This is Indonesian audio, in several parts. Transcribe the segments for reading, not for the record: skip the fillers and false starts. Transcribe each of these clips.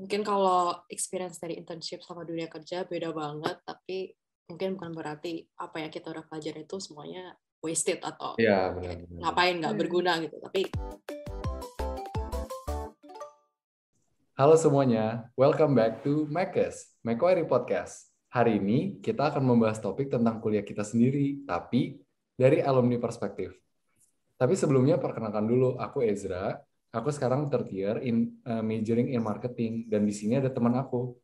Mungkin kalau experience dari internship sama dunia kerja beda banget, tapi mungkin bukan berarti apa yang kita udah pelajari itu semuanya wasted atau Iya, benar. ngapain nggak berguna gitu. Tapi Halo semuanya, welcome back to Makers, Macquarie Podcast. Hari ini kita akan membahas topik tentang kuliah kita sendiri, tapi dari alumni perspektif. Tapi sebelumnya perkenalkan dulu, aku Ezra. Aku sekarang third year majoring in marketing, dan di sini ada teman aku.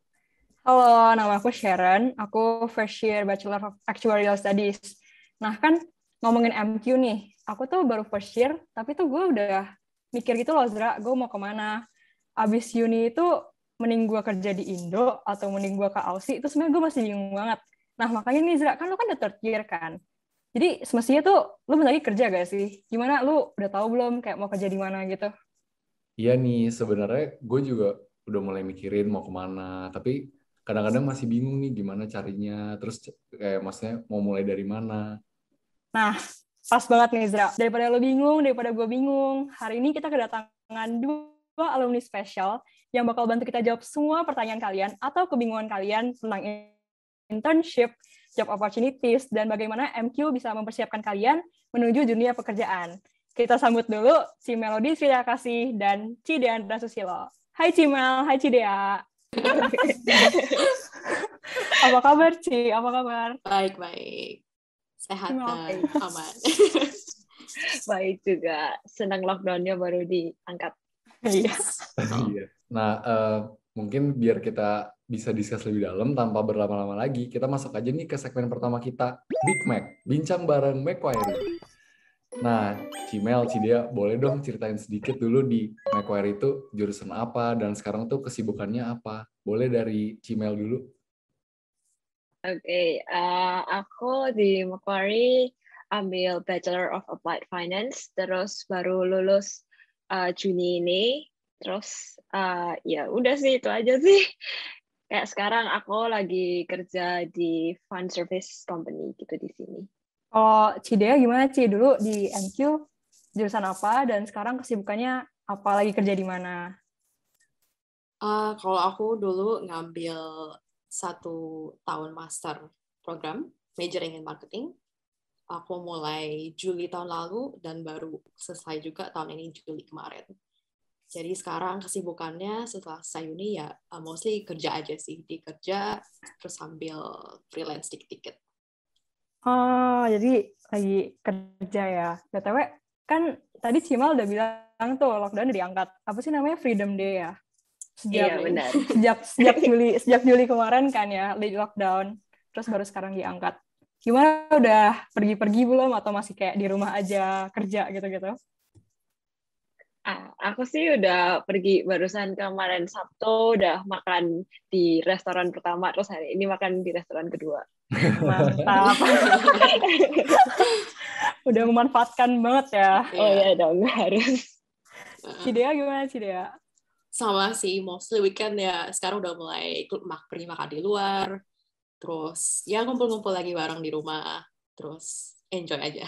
Halo, nama aku Sharon. Aku first year Bachelor of Actuarial Studies. Nah, kan ngomongin MQ nih. Aku tuh baru first year, tapi tuh gue udah mikir gitu loh, Zra, gue mau kemana. Abis uni itu, mending gue kerja di Indo, atau mending gue ke Aussie, itu sebenarnya gue masih bingung banget. Nah, makanya nih, Zra, kan lu kan udah third year kan? Jadi, semestinya tuh, lu bentar lagi kerja gak sih? Gimana, lu udah tahu belum kayak mau kerja di mana gitu? Iya nih, sebenarnya gue juga udah mulai mikirin mau kemana, tapi kadang-kadang masih bingung nih gimana carinya, terus kayak maksudnya mau mulai dari mana. Nah, pas banget nih, Zra. Daripada lo bingung, daripada gue bingung, hari ini kita kedatangan dua alumni spesial yang bakal bantu kita jawab semua pertanyaan kalian atau kebingungan kalian tentang internship, job opportunities, dan bagaimana MQ bisa mempersiapkan kalian menuju dunia pekerjaan. Kita sambut dulu Ci Melody Sri Kasih dan Ci Deandra Susilo. Hai Cimel, hai Cidea. Apa kabar, Ci? Apa kabar? baik-baik. Sehat dan aman. Baik juga. Senang lockdown-nya baru diangkat. Iya. Iya. Nah, mungkin biar kita bisa discuss lebih dalam tanpa berlama-lama lagi, kita masuk aja nih ke segmen pertama kita, Big Mac, bincang bareng Macquarie. Nah, Cimel, Cidea, boleh dong ceritain sedikit dulu di Macquarie itu jurusan apa dan sekarang tuh kesibukannya apa? Boleh dari Cimel dulu. Oke, aku di Macquarie ambil Bachelor of Applied Finance, terus baru lulus Juni ini. Terus ya udah sih, itu aja sih. Kayak sekarang aku lagi kerja di fund service company gitu di sini. Kalau Cidea gimana, Ci? Dulu di MQ jurusan apa dan sekarang kesibukannya apa, lagi kerja di mana? Kalau aku dulu ngambil 1 tahun master program, majoring in marketing. Aku mulai Juli tahun lalu dan baru selesai juga tahun ini Juli kemarin. Jadi sekarang kesibukannya setelah selesai uni ya mostly kerja aja sih. Dikerja terus sambil freelance dikit-dikit. Oh, jadi lagi kerja ya. BTW, kan tadi Cimal udah bilang tuh lockdown udah diangkat. Apa sih namanya? Freedom Day ya? Iya, benar. Sejak Juli kemarin kan ya, late lockdown. Terus baru sekarang diangkat. Gimana, udah pergi-pergi belum atau masih kayak di rumah aja kerja gitu-gitu? Aku sih udah pergi barusan kemarin Sabtu, udah makan di restoran pertama, terus hari ini makan di restoran kedua. Mantap. Udah memanfaatkan banget ya. Oh ya dong, harus. Cidea gimana, Cidea? Sama sih, mostly weekend ya. Sekarang udah mulai pergi makan di luar. Terus ya ngumpul-ngumpul lagi bareng di rumah. Terus enjoy aja.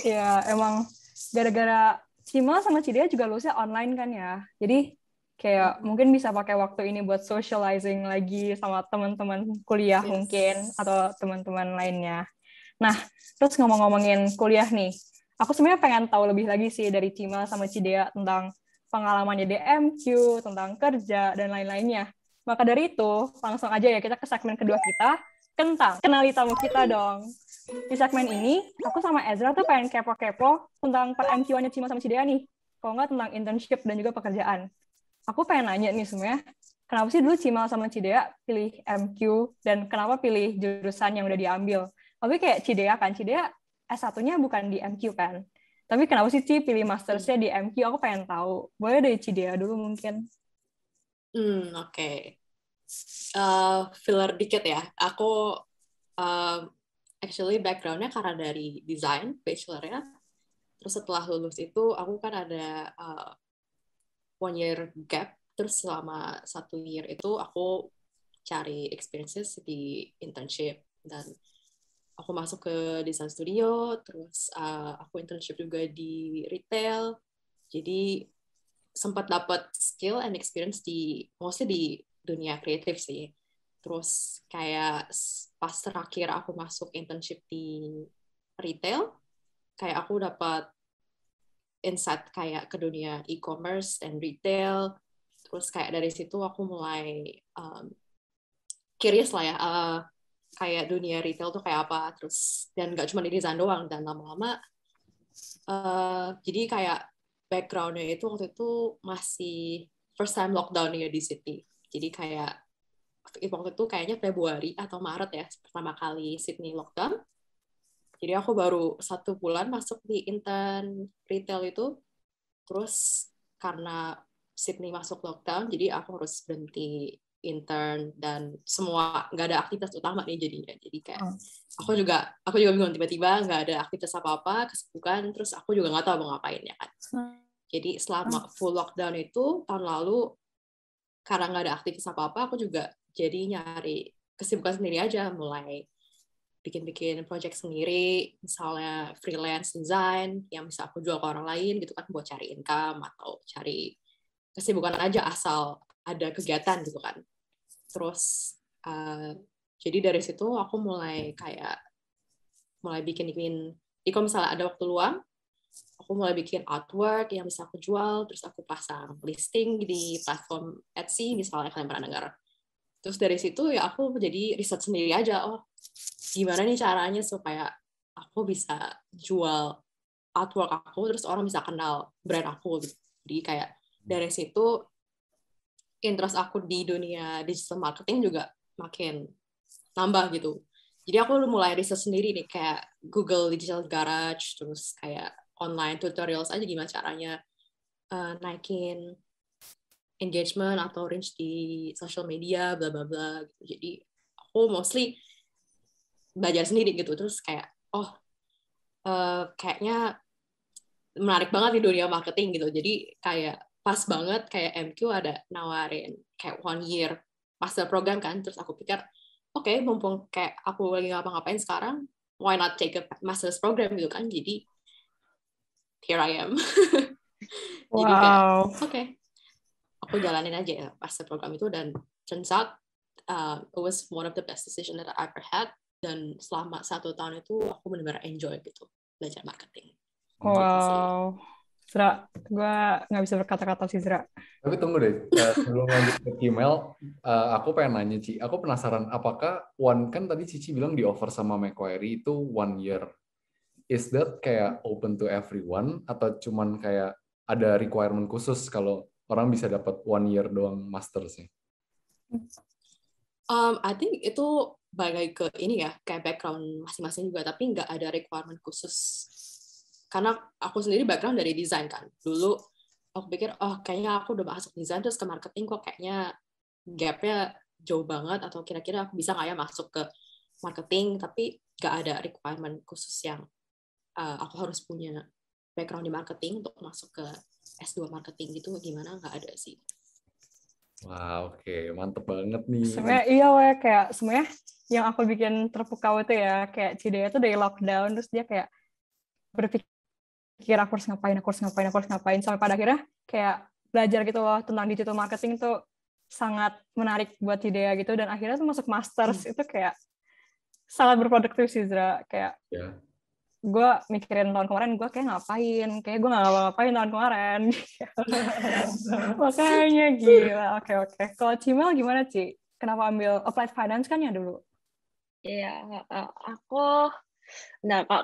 Ya, emang gara-gara Cima sama Cidea juga lulusnya online kan ya. Jadi kayak mungkin bisa pakai waktu ini buat socializing lagi sama teman-teman kuliah mungkin atau teman-teman lainnya. Nah, terus ngomong-ngomongin kuliah nih, aku sebenarnya pengen tahu lebih lagi sih dari Cima sama Cidea tentang pengalamannya di MQ, tentang kerja, dan lain-lainnya. Maka dari itu, langsung aja ya kita ke segmen kedua kita, tentang kenali tamu kita dong. Di segmen ini, aku sama Ezra tuh pengen kepo-kepo tentang per MQ-nya Cima sama Cidea nih. Kalau nggak tentang internship dan juga pekerjaan. Aku pengen nanya nih sebenarnya, kenapa sih dulu Cima sama Cidea pilih MQ, dan kenapa pilih jurusan yang udah diambil? Tapi kayak Cidea kan, Cidea S1-nya bukan di MQ kan? Tapi kenapa sih Ci pilih mastersnya di MQ? Aku pengen tahu. Boleh dari Cidea dulu mungkin. Oke. Filler dikit ya. Aku actually background-nya karena dari desain, bachelor-nya. Terus setelah lulus itu, aku kan ada 1 year gap. Terus selama 1 year itu, aku cari experiences di internship. Dan aku masuk ke design studio, terus aku internship juga di retail. Jadi sempat dapat skill and experience mostly di dunia kreatif sih. Terus kayak pas terakhir aku masuk internship di retail, kayak aku dapat insight kayak ke dunia e-commerce dan retail. Terus kayak dari situ aku mulai curious lah ya, kayak dunia retail tuh kayak apa. Terus dan nggak cuma di desain doang, dan lama-lama jadi kayak background-nya itu waktu itu masih first time lockdown ya di Sydney. Jadi kayak waktu itu kayaknya Februari atau Maret ya pertama kali Sydney lockdown. Jadi aku baru 1 bulan masuk di intern retail itu. Terus karena Sydney masuk lockdown, jadi aku harus berhenti intern dan semua nggak ada aktivitas utama nih jadinya. Jadi kayak aku juga bingung, tiba-tiba nggak ada aktivitas apa-apa, kesibukan, terus aku juga nggak tahu mau ngapain ya kan. Jadi selama full lockdown itu tahun lalu, karena nggak ada aktivitas apa-apa, aku juga jadi nyari kesibukan sendiri aja, mulai bikin-bikin project sendiri, misalnya freelance design yang bisa aku jual ke orang lain gitu kan, buat cari income atau cari kesibukan aja asal ada kegiatan gitu kan. Terus jadi dari situ aku mulai bikin, jadi kalau misalnya ada waktu luang, aku mulai bikin artwork yang bisa aku jual, terus aku pasang listing di platform Etsy misalnya, kalian pernah dengar. Terus dari situ ya aku jadi riset sendiri aja, gimana nih caranya supaya aku bisa jual artwork aku, terus orang bisa kenal brand aku gitu. Jadi kayak dari situ interest aku di dunia digital marketing juga makin nambah gitu. Jadi aku mulai riset sendiri nih, kayak Google Digital Garage, terus kayak online tutorials aja gimana caranya naikin engagement atau reach di social media, bla bla bla gitu. Jadi aku mostly belajar sendiri gitu. Terus kayak kayaknya menarik banget di dunia marketing gitu. Jadi kayak pas banget kayak MQ ada nawarin kayak 1 year master program kan. Terus aku pikir oke, mumpung kayak aku lagi ngapa-ngapain sekarang, why not take a master's program gitu kan. Jadi here I am. Jadi kayak oke, aku jalanin aja ya master program itu, dan turns out it was one of the best decision that I ever had. Dan selama 1 tahun itu aku benar-benar enjoy gitu belajar marketing. Wow, Zra, gue nggak bisa berkata-kata sih, Zra. Tapi tunggu deh, sebelum lanjut ke Gmail, aku pengen nanya, Ci. Aku penasaran, apakah kan tadi Cici bilang di offer sama Macquarie itu 1 year. Is that kayak open to everyone, atau cuman kayak ada requirement khusus kalau orang bisa dapat 1 year doang mastersnya? I think itu balik ke ini ya, kayak background masing-masing juga, tapi nggak ada requirement khusus. Karena aku sendiri background dari desain kan. Dulu aku pikir, kayaknya aku udah masuk desain terus ke marketing kok kayaknya gap-nya jauh banget, atau kira-kira aku bisa nggak ya masuk ke marketing, tapi nggak ada requirement khusus yang aku harus punya background di marketing untuk masuk ke S2 marketing gitu, gimana, nggak ada sih. Wah, oke. Mantep banget nih. Sebenarnya iya, weh, kayak sebenarnya yang aku bikin terpukau itu ya, kayak Cidea tuh dari lockdown, terus dia kayak berpikir aku harus ngapain, sampai pada akhirnya kayak belajar gitu loh tentang digital marketing tuh sangat menarik buat Cidea gitu, dan akhirnya tuh masuk masters itu kayak sangat berproduktif sih, Zra. Kayak gue mikirin tahun kemarin gue kayak gue nggak ngapa-ngapain tahun kemarin. Makanya gila. Oke. Kalau Cimel gimana, Ci? Kenapa ambil applied finance kan ya dulu? Iya,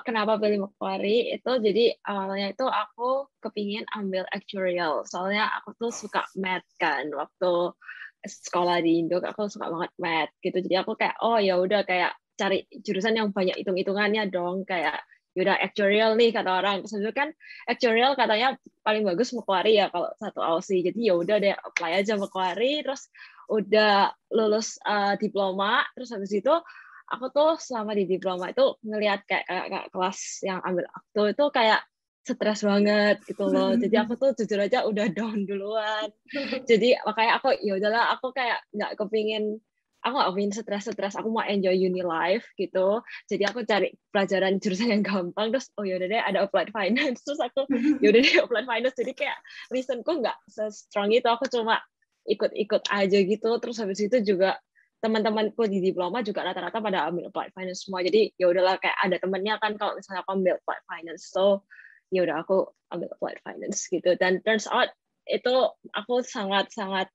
kenapa pilih Macquarie itu, jadi awalnya itu aku kepingin ambil actuarial, soalnya aku tuh suka math kan, waktu sekolah di Indo aku suka banget math gitu, jadi aku kayak ya udah kayak cari jurusan yang banyak hitung-hitungannya dong, kayak yaudah actuarial nih kata orang, terus itu kan actuarial katanya paling bagus Macquarie ya kalau satu Aussie, jadi ya udah deh apply aja Macquarie, terus udah lulus diploma, terus habis itu aku tuh selama di diploma itu ngelihat kayak kelas yang ambil akto itu kayak stres banget gitu loh. Jadi aku tuh jujur aja udah down duluan. Jadi makanya aku ya udahlah, aku kayak nggak kepingin aku nggak pengen stres, aku mau enjoy uni life gitu. Jadi aku cari pelajaran jurusan yang gampang, terus oh yaudah deh ada applied finance, terus aku yaudah deh applied finance. Jadi kayak reasonku nggak se-strong itu, aku cuma ikut-ikut aja gitu. Terus habis itu juga teman-temanku di diploma juga rata-rata pada ambil applied finance semua. Jadi ya udahlah, kayak ada temennya kan kalau misalnya aku ambil applied finance, so ya udah aku ambil applied finance gitu. Dan turns out itu aku sangat-sangat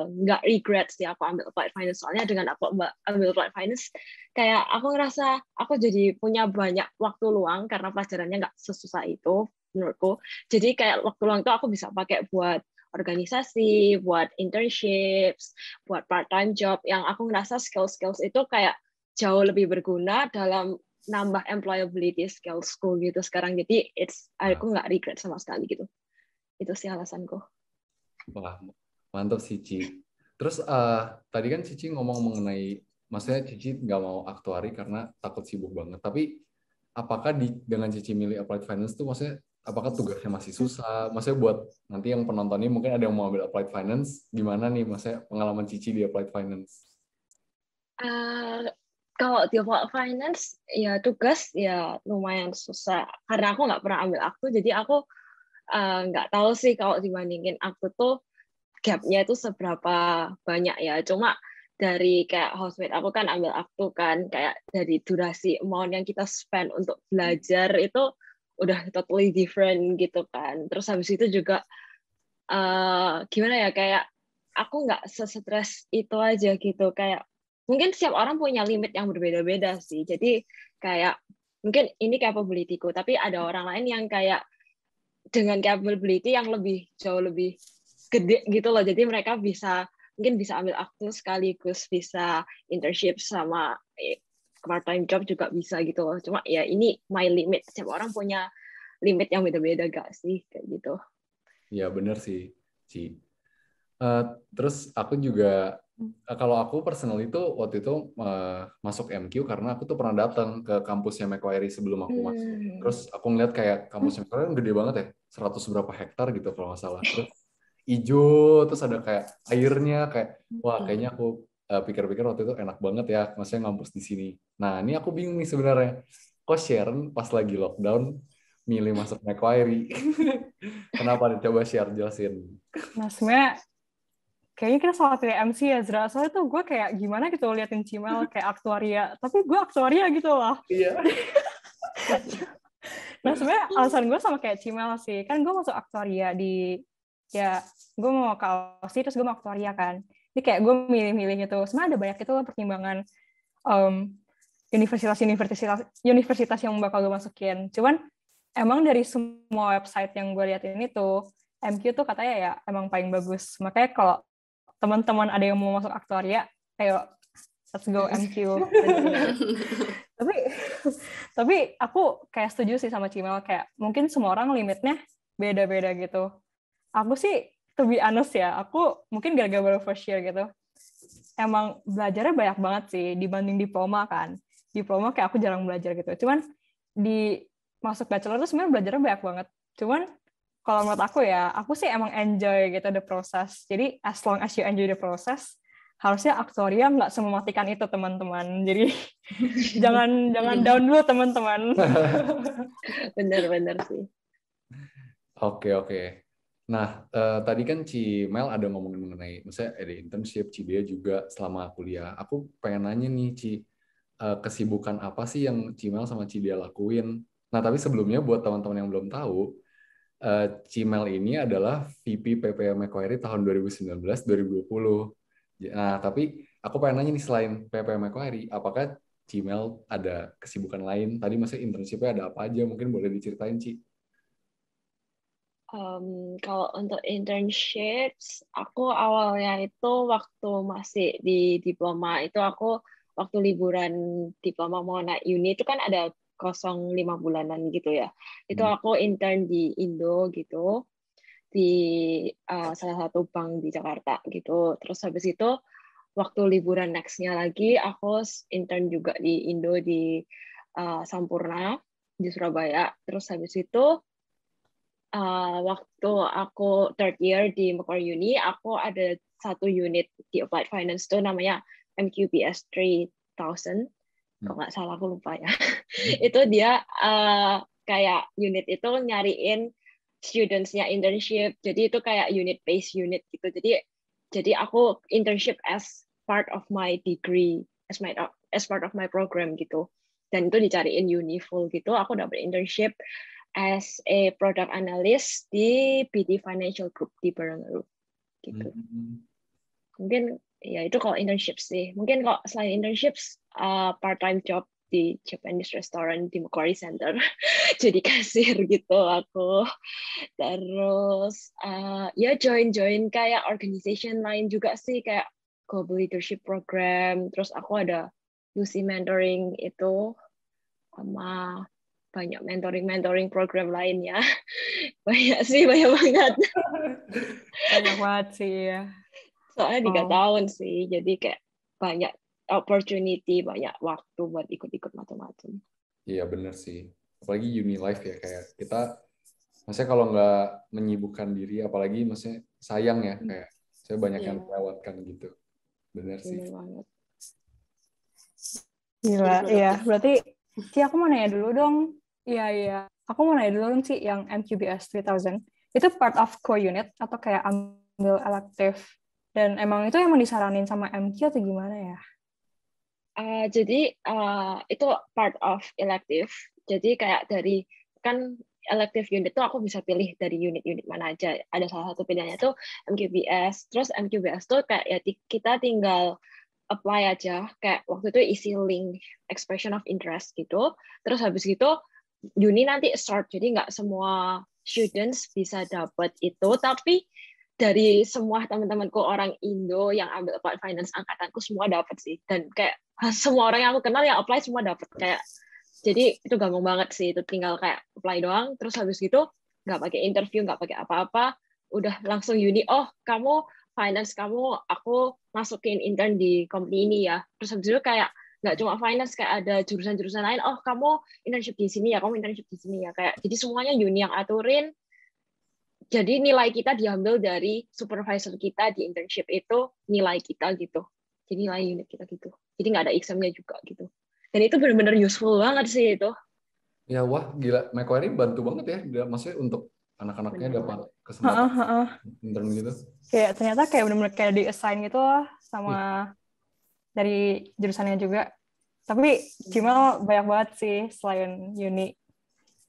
nggak regret sih aku ambil applied finance, soalnya dengan aku ambil applied finance kayak aku ngerasa aku jadi punya banyak waktu luang karena pelajarannya nggak sesusah itu menurutku. Jadi kayak waktu luang itu aku bisa pakai buat organisasi, buat internships, buat part-time job yang aku ngerasa skills-skills itu kayak jauh lebih berguna dalam nambah employability skillsku gitu sekarang. Jadi aku nggak regret sama sekali gitu. Itu sih alasanku. Wah, mantap sih, Ci. Terus tadi kan Cici ngomong mengenai, maksudnya Cici nggak mau aktuari karena takut sibuk banget. Tapi apakah dengan Cici milih applied finance tuh, maksudnya apakah tugasnya masih susah? Maksudnya buat nanti yang penonton ini mungkin ada yang mau ambil applied finance, gimana nih maksudnya pengalaman Cici di applied finance? Kalau di applied finance ya tugas ya lumayan susah karena aku nggak pernah ambil aktu, jadi aku nggak tahu sih kalau dibandingin aktu tuh gapnya itu seberapa banyak ya. Cuma dari kayak housemate aku kan ambil aktu kan, kayak dari durasi amount yang kita spend untuk belajar itu udah totally different gitu kan. Terus habis itu juga gimana ya, kayak aku nggak se-stress itu aja gitu. Kayak mungkin setiap orang punya limit yang berbeda-beda sih. Jadi kayak mungkin ini capability-ku, tapi ada orang lain yang kayak dengan capability yang jauh lebih gede gitu loh. Jadi mereka mungkin bisa ambil aktu sekaligus bisa internship sama part-time job juga bisa gitu loh. Cuma ya ini my limit. Setiap orang punya limit yang beda-beda gak sih kayak gitu. Ya benar sih, Ci. Terus aku juga, kalau aku personal itu waktu itu masuk MQ karena aku tuh pernah datang ke kampusnya Macquarie sebelum aku masuk. Terus aku ngeliat kayak kampusnya Macquarie gede banget ya, 100 berapa hektar gitu kalau nggak salah. Terus hijau, terus ada kayak airnya, kayak wah kayaknya aku pikir-pikir waktu itu enak banget ya, maksudnya ngampus di sini. Nah ini aku bingung nih sebenarnya, kok Sharon pas lagi lockdown milih masuk Macquarie? Kenapa? Coba share, jelasin. Nah, sebenarnya kayaknya kita salah pilih MC ya, Zra. Soalnya tuh gue kayak gimana gitu liatin Cimel kayak aktuaria. Tapi gue aktuaria gitu loh. Iya. Nah, sebenarnya alasan gue sama kayak Cimel sih. Kan gue masuk aktuaria ya gue mau ke Aussie, terus gue mau aktuaria kan. Jadi kayak gue milih-milih gitu. Sebenarnya ada banyak itu loh pertimbangan universitas yang bakal gue masukin. Cuman emang dari semua website yang gue lihat ini tuh, MQ tuh katanya ya emang paling bagus. Makanya kalau teman-teman ada yang mau masuk aktuaria, ayo let's go MQ. tapi aku kayak setuju sih sama Cimel, kayak mungkin semua orang limitnya beda-beda gitu. Aku sih to be honest ya, aku mungkin gara-gara baru first year gitu, emang belajarnya banyak banget sih dibanding diploma kan. Diploma kayak aku jarang belajar gitu. Cuman di masuk bachelor tuh sebenarnya belajarnya banyak banget. Cuman kalau menurut aku ya, aku sih emang enjoy gitu the process. Jadi as long as you enjoy the process, harusnya aktuaria nggak semematikan itu teman-teman. Jadi jangan down dulu teman-teman. Bener sih. Oke. Nah, tadi kan Mel ada ngomongin mengenai, misalnya ada internship, Dia juga selama kuliah. Aku pengen nanya nih, kesibukan apa sih yang Mel sama Dia lakuin? Nah, tapi sebelumnya buat teman-teman yang belum tahu, Mel ini adalah VP PPA Macquarie tahun 2019-2020. Nah, tapi aku pengen nanya nih, selain PPA Macquarie, apakah Mel ada kesibukan lain? Tadi maksudnya internship-nya ada apa aja? Mungkin boleh diceritain, Ci. Kalau untuk internships, aku awalnya itu waktu masih di diploma, itu aku waktu liburan diploma mau naik uni, itu kan ada 5 bulanan gitu ya. Itu aku intern di Indo gitu, di salah satu bank di Jakarta gitu. Terus habis itu waktu liburan next-nya lagi aku intern juga di Indo di Sampurna di Surabaya. Terus habis itu waktu aku third year di Macquarie Uni, aku ada satu unit di Applied Finance tuh namanya MQBS 3000, kalau nggak salah aku lupa ya. Itu dia kayak unit itu nyariin students-nya internship. Jadi itu kayak unit-based unit gitu. Jadi aku internship as part of my degree, as part of my program gitu. Dan itu dicariin uni full gitu. Aku dapat internship as a product analyst di BD Financial Group di Barangaroo gitu. Mungkin ya itu kalau internship sih. Mungkin kalau selain internships, part-time job di Japanese restaurant di Macquarie Center. Jadi kasir gitu aku. Terus ya join kayak organization lain juga sih, kayak Global Leadership Program. Terus aku ada Lucy Mentoring itu, sama banyak mentoring program lainnya. Banyak banget. Banyak banget sih ya. Soalnya 3 tahun sih, jadi kayak banyak opportunity, banyak waktu buat ikut-ikut macam-macam. Iya bener sih. Apalagi uni life ya, kayak kita, maksudnya kalau nggak menyibukkan diri, apalagi maksudnya sayang ya, kayak saya banyak yang melewatkan gitu. Bener sih. Bener banget. Gila, iya. Berarti, Ci, aku mau nanya dulu dong. Iya. Aku mau nanya dulu dong, Ci, yang MQBS 3000. Itu part of core unit atau kayak ambil elective? Dan emang itu emang disaranin sama MQ atau gimana ya? Jadi itu part of elective. Jadi kayak dari, kan elective unit tuh aku bisa pilih dari unit-unit mana aja. Ada salah satu pilihannya tuh MQBS. Terus MQBS tuh kayak ya kita tinggal apply aja. Kayak waktu itu isi link expression of interest gitu. Terus habis gitu uni nanti start. Jadi nggak semua students bisa dapat itu. Tapi dari semua teman-temanku orang Indo yang ambil applied finance angkatanku semua dapat sih, dan kayak semua orang yang aku kenal yang apply semua dapat, kayak jadi itu gampang banget sih, itu tinggal kayak apply doang, terus habis gitu nggak pakai interview, nggak pakai apa-apa, udah langsung uni. Oh kamu finance, aku masukin intern di company ini ya. Terus habis itu kayak nggak cuma finance, kayak ada jurusan-jurusan lain. Oh kamu internship di sini ya, kamu internship di sini ya, kayak jadi semuanya uni yang aturin. Jadi nilai kita diambil dari supervisor kita di internship itu, nilai kita gitu. Jadi nilai unit kita gitu. Jadi nggak ada examnya juga gitu. Dan itu benar-benar useful banget sih itu. Ya wah gila, Macquarie bantu banget ya, maksudnya untuk anak-anaknya dapat kesempatan intern gitu. Kayak ternyata kayak benar-benar kayak di-assign gitu lah sama dari jurusannya juga. Tapi Cimal banyak banget sih selain uni.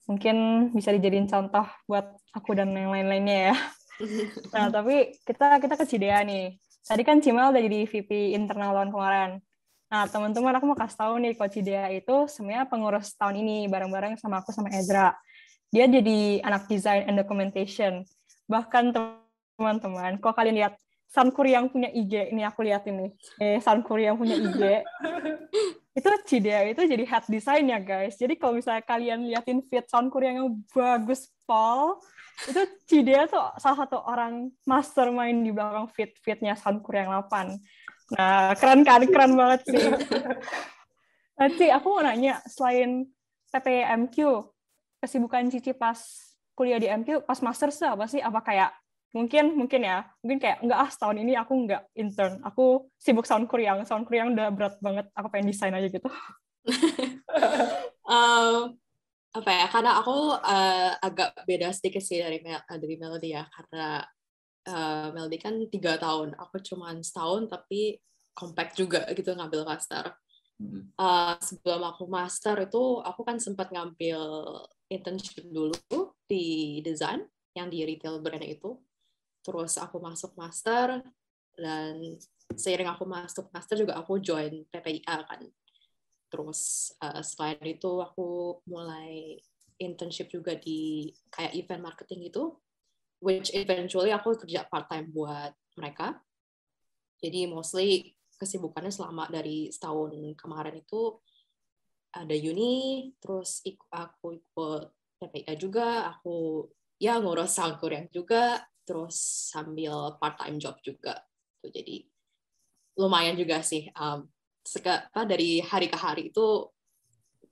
Mungkin bisa dijadiin contoh buat aku dan yang lain-lainnya ya. Nah, tapi kita ke Cidea nih. Tadi kan Cimal udah jadi VP internal tahun kemarin. Nah, teman-teman, aku mau kasih tahu nih, kalau Cidea itu sebenarnya pengurus tahun ini, bareng-bareng sama aku sama Ezra. Dia jadi anak design and documentation. Bahkan teman-teman, kalau kalian lihat Sankur yang punya IG, ini aku lihat ini. Sankur yang punya IG. Itu Cidea itu jadi head design ya guys. Jadi kalau misalnya kalian liatin feed Sankur yang bagus Paul, itu Cidea tuh salah satu orang mastermind di belakang feednya Sankur yang 8. Nah, keren kan? Keren banget sih. Cici, aku mau nanya, selain PPMQ, kesibukan Cici pas kuliah di MQ, pas master apa sih? Apa kayak mungkin kayak enggak setahun ini aku enggak intern, aku sibuk Sankur yang udah berat banget, aku pengen desain aja gitu. Apa ya, karena aku agak beda sedikit sih dari Melody ya, karena Melody kan 3 tahun, aku cuma setahun tapi compact juga gitu ngambil master. Sebelum aku master itu aku kan sempat ngambil internship dulu di design yang di retail brand itu. Terus aku masuk master, dan seiring aku masuk master juga aku join PPIA kan. Terus selain itu aku mulai internship juga di kayak event marketing gitu, which eventually aku kerja part time buat mereka. Jadi mostly kesibukannya selama dari setahun kemarin itu ada uni, terus aku ikut PPIA juga, aku ya ngurus Sankur yang juga, terus sambil part-time job juga. Jadi lumayan juga sih. Dari hari ke hari itu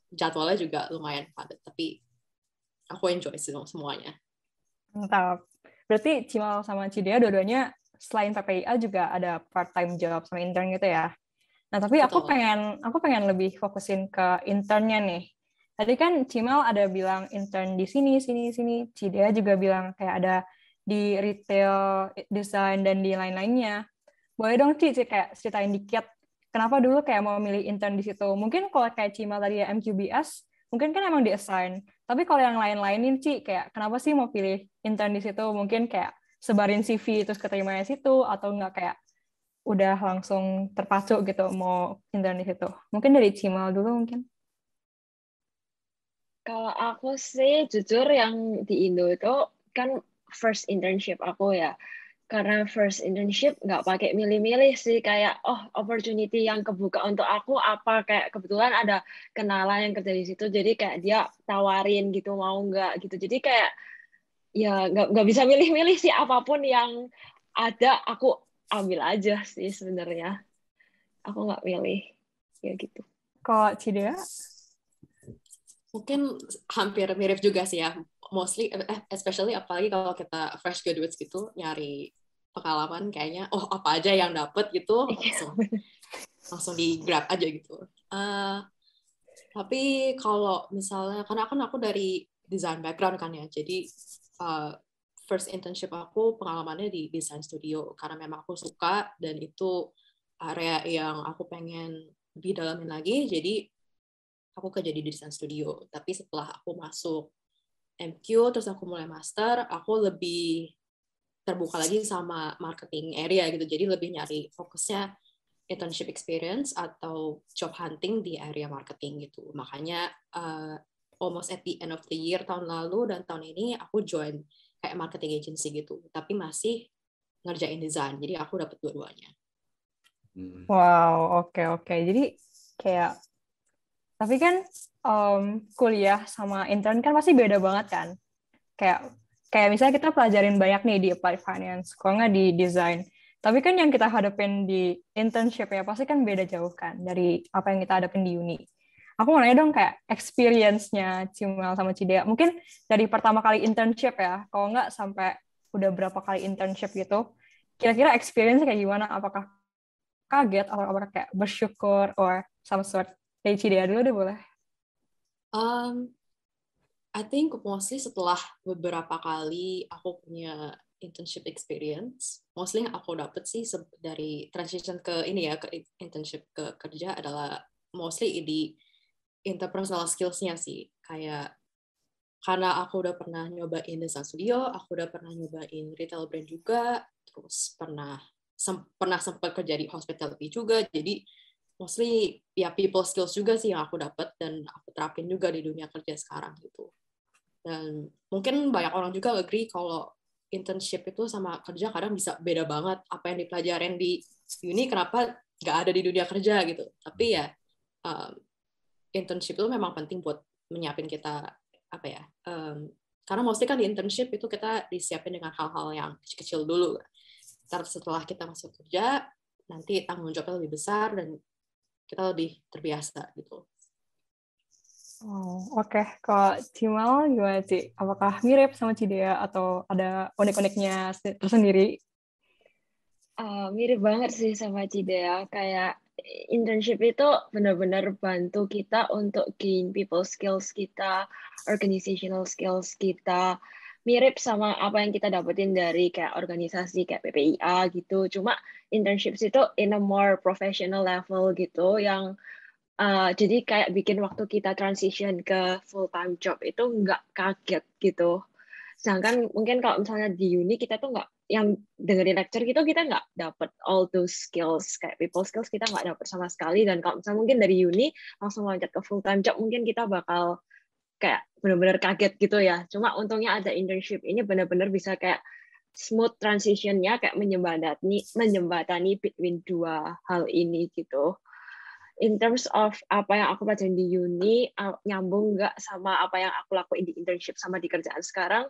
jadwalnya juga lumayan padat, tapi aku enjoy semuanya. Mantap. Berarti Cimal sama Cidea dua-duanya selain PPIA juga ada part-time job sama intern gitu ya? Nah, tapi aku Betul. pengen lebih fokusin ke internnya nih. Tadi kan Cimal ada bilang intern di sini. Cidea juga bilang kayak ada di retail, design, dan di lain-lainnya. Boleh dong, kayak ceritain dikit. Kenapa dulu kayak mau milih intern di situ? Mungkin kalau kayak Cimal tadi ya MQBS, mungkin kan emang di-assign. Tapi kalau yang lain-lainin, kayak kenapa sih mau pilih intern di situ? Mungkin kayak sebarin CV terus keterima di situ, atau nggak kayak udah langsung terpacu gitu mau intern di situ. Mungkin dari Cimal dulu mungkin. Kalau aku sih jujur yang di Indo itu kan first internship aku ya. Karena first internship nggak pakai milih-milih sih, kayak opportunity yang kebuka untuk aku apa, kayak kebetulan ada kenalan yang kerja di situ, jadi kayak dia tawarin gitu mau nggak gitu. Jadi kayak ya nggak bisa milih-milih sih, apapun yang ada aku ambil aja sih sebenarnya. Aku nggak milih ya gitu. Kalau Cidea? Mungkin hampir mirip juga sih ya. Mostly, especially apalagi kalau kita fresh graduates gitu, nyari pengalaman kayaknya, apa aja yang dapet gitu, langsung di grab aja gitu. Tapi kalau misalnya, karena kan aku dari design background kan ya, jadi first internship aku pengalamannya di design studio, karena memang aku suka, dan itu area yang aku pengen lebih dalamin lagi, jadi aku kerja di design studio. Tapi setelah aku masuk MQ, terus aku mulai master, aku lebih terbuka lagi sama marketing area gitu, jadi lebih nyari fokusnya internship experience atau job hunting di area marketing gitu. Makanya almost at the end of the year tahun lalu dan tahun ini aku join kayak marketing agency gitu, tapi masih ngerjain desain. Jadi aku dapat dua-duanya. Wow, oke. Jadi kayak, tapi kan kuliah sama intern kan pasti beda banget kan. Kayak misalnya kita pelajarin banyak nih di applied finance, kalau nggak di design. Tapi kan yang kita hadapin di internship ya pasti kan beda jauh kan dari apa yang kita hadapin di uni. Aku mau nanya dong kayak experience-nya Cimal sama Cidea. Mungkin dari pertama kali internship ya, kalau nggak sampai udah berapa kali internship gitu. Kira-kira experience kayak gimana? Apakah kaget atau apakah kayak bersyukur or some sort? Dari Cidea dulu deh boleh. I think mostly setelah beberapa kali aku punya internship experience, mostly yang aku dapet sih dari transition ke ini ya, ke internship ke kerja adalah mostly di interpersonal skills-nya sih. Kayak karena aku udah pernah nyobain design studio, aku udah pernah nyobain retail brand juga, terus pernah sempat kerja di hospitality juga, jadi mostly ya people skills juga sih yang aku dapat dan aku terapin juga di dunia kerja sekarang gitu. Dan mungkin banyak orang juga agree kalau internship itu sama kerja kadang bisa beda banget. Apa yang dipelajarin di uni kenapa nggak ada di dunia kerja gitu. Tapi ya internship itu memang penting buat menyiapin kita apa ya. Karena mostly kan di internship itu kita disiapin dengan hal-hal yang kecil-kecil dulu. Setelah kita masuk kerja, nanti tanggung jawabnya lebih besar dan kita lebih terbiasa gitu. Oh, oke. Kalau Cimal gimana, Ci? Apakah mirip sama Cidea atau ada unik-uniknya tersendiri? Mirip banget sih sama Cidea. Kayak internship itu benar-benar bantu kita untuk gain people skills kita, organizational skills kita. Mirip sama apa yang kita dapetin dari kayak organisasi kayak PPIA gitu. Cuma internship itu in a more professional level gitu, yang jadi kayak bikin waktu kita transition ke full time job itu nggak kaget gitu. Sedangkan mungkin kalau misalnya di uni kita tuh nggak, yang dengerin lecture gitu kita nggak dapet all those skills, kayak people skills kita nggak dapet sama sekali. Dan kalau misalnya mungkin dari uni langsung loncat ke full time job, mungkin kita bakal kayak benar-benar kaget gitu ya. Cuma untungnya ada internship ini benar-benar bisa kayak smooth transitionnya, kayak menjembatani between dua hal ini gitu. In terms of apa yang aku pelajarin di uni, nyambung nggak sama apa yang aku lakuin di internship sama di kerjaan sekarang.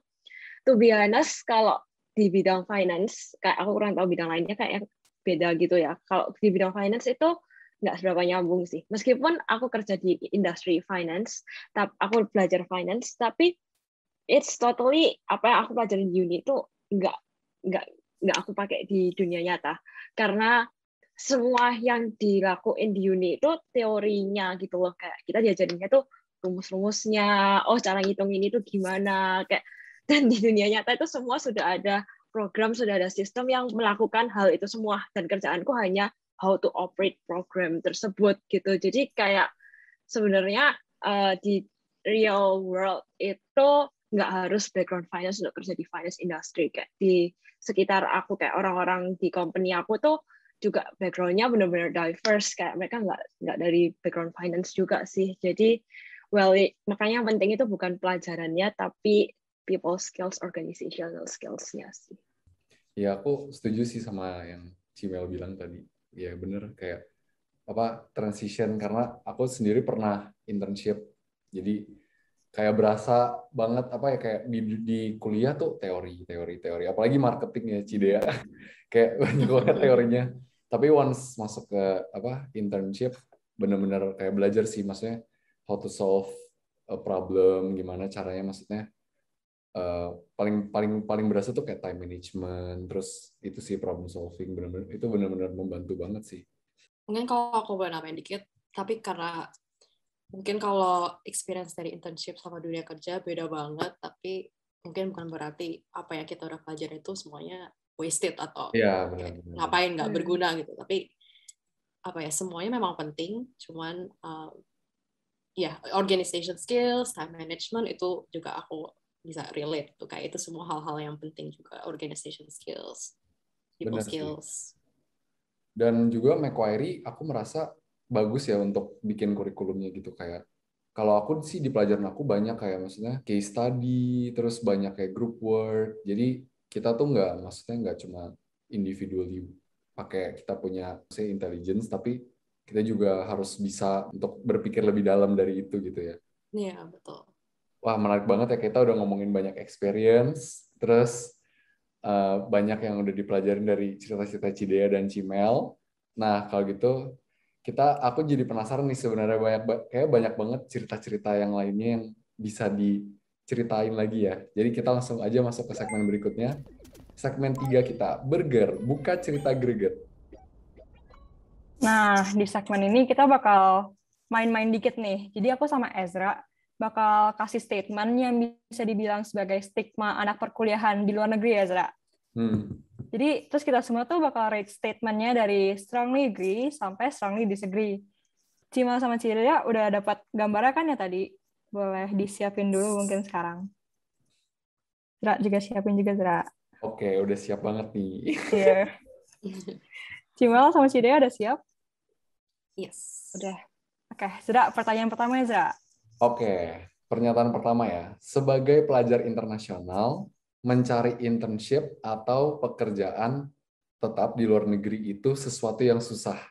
To be honest, kalau di bidang finance, kayak aku kurang tahu bidang lainnya kayak beda gitu ya. Kalau di bidang finance itu nggak seberapa nyambung sih. Meskipun aku kerja di industri finance, aku belajar finance, tapi it's totally apa yang aku pelajarin di uni itu nggak nggak aku pakai di dunia nyata. Karena semua yang dilakuin di uni itu teorinya gitu loh, kayak kita diajarinnya tuh rumus-rumusnya, oh cara ngitung ini tuh gimana, kayak dan di dunia nyata itu semua sudah ada program, sudah ada sistem yang melakukan hal itu semua, dan kerjaanku hanya how to operate program tersebut gitu. Jadi kayak sebenarnya di real world itu nggak harus background finance untuk kerja di finance industry. Kayak di sekitar aku, kayak orang-orang di company aku tuh juga background-nya benar-benar diverse, kayak mereka nggak dari background finance juga sih. Jadi makanya yang penting itu bukan pelajarannya, tapi people skills, organizational skills-nya sih. Ya, aku setuju sih sama yang Cimel bilang tadi. Ya bener, kayak transition, karena aku sendiri pernah internship. Jadi kayak berasa banget kayak di kuliah tuh teori. Apalagi marketing ya, Cidea. Kayak banyak banget teorinya. Tapi once masuk ke internship, bener-bener kayak belajar sih, maksudnya how to solve a problem, gimana caranya, maksudnya paling berasa tuh kayak time management, terus itu sih problem solving, itu benar-benar membantu banget sih. Mungkin kalau aku boleh nambahin dikit, tapi karena mungkin kalau experience dari internship sama dunia kerja beda banget, tapi mungkin bukan berarti apa yang kita udah pelajari itu semuanya wasted atau ya, ngapain nggak berguna gitu. Tapi semuanya memang penting, cuman organization skills, time management itu juga aku bisa relate tuh, kayak itu semua hal-hal yang penting juga, organization skills, people skills. Dan juga Macquarie aku merasa bagus ya untuk bikin kurikulumnya gitu, kayak kalau aku sih di pelajaran aku banyak kayak maksudnya case study, terus banyak kayak group work. Jadi kita tuh nggak cuma individually pakai kita punya intelligence, tapi kita juga harus bisa untuk berpikir lebih dalam dari itu gitu ya. Iya, betul. Wah, menarik banget ya, kita udah ngomongin banyak experience, terus banyak yang udah dipelajarin dari cerita-cerita Cidea dan Cimel. Nah, kalau gitu aku jadi penasaran nih sebenarnya, banyak banget cerita-cerita yang lainnya yang bisa diceritain lagi ya. Jadi kita langsung aja masuk ke segmen berikutnya. Segmen 3 kita, Burger, buka cerita greget. Nah, di segmen ini kita bakal main-main dikit nih. Jadi aku sama Ezra bakal kasih statement yang bisa dibilang sebagai stigma anak perkuliahan di luar negeri, Ezra. Jadi terus kita semua tuh bakal rate statement-nya dari strongly agree sampai strongly disagree. Cimel sama Cilia udah dapat gambarnya kan ya tadi? Boleh disiapin dulu mungkin sekarang. Zra juga siapin juga, Zra. Oke, udah siap banget nih. Iya. Cimel sama Cilia udah siap? Yes. Udah. Oke, Zra, pertanyaan pertama ya, Zra. Oke, pernyataan pertama ya. Sebagai pelajar internasional, mencari internship atau pekerjaan tetap di luar negeri itu sesuatu yang susah.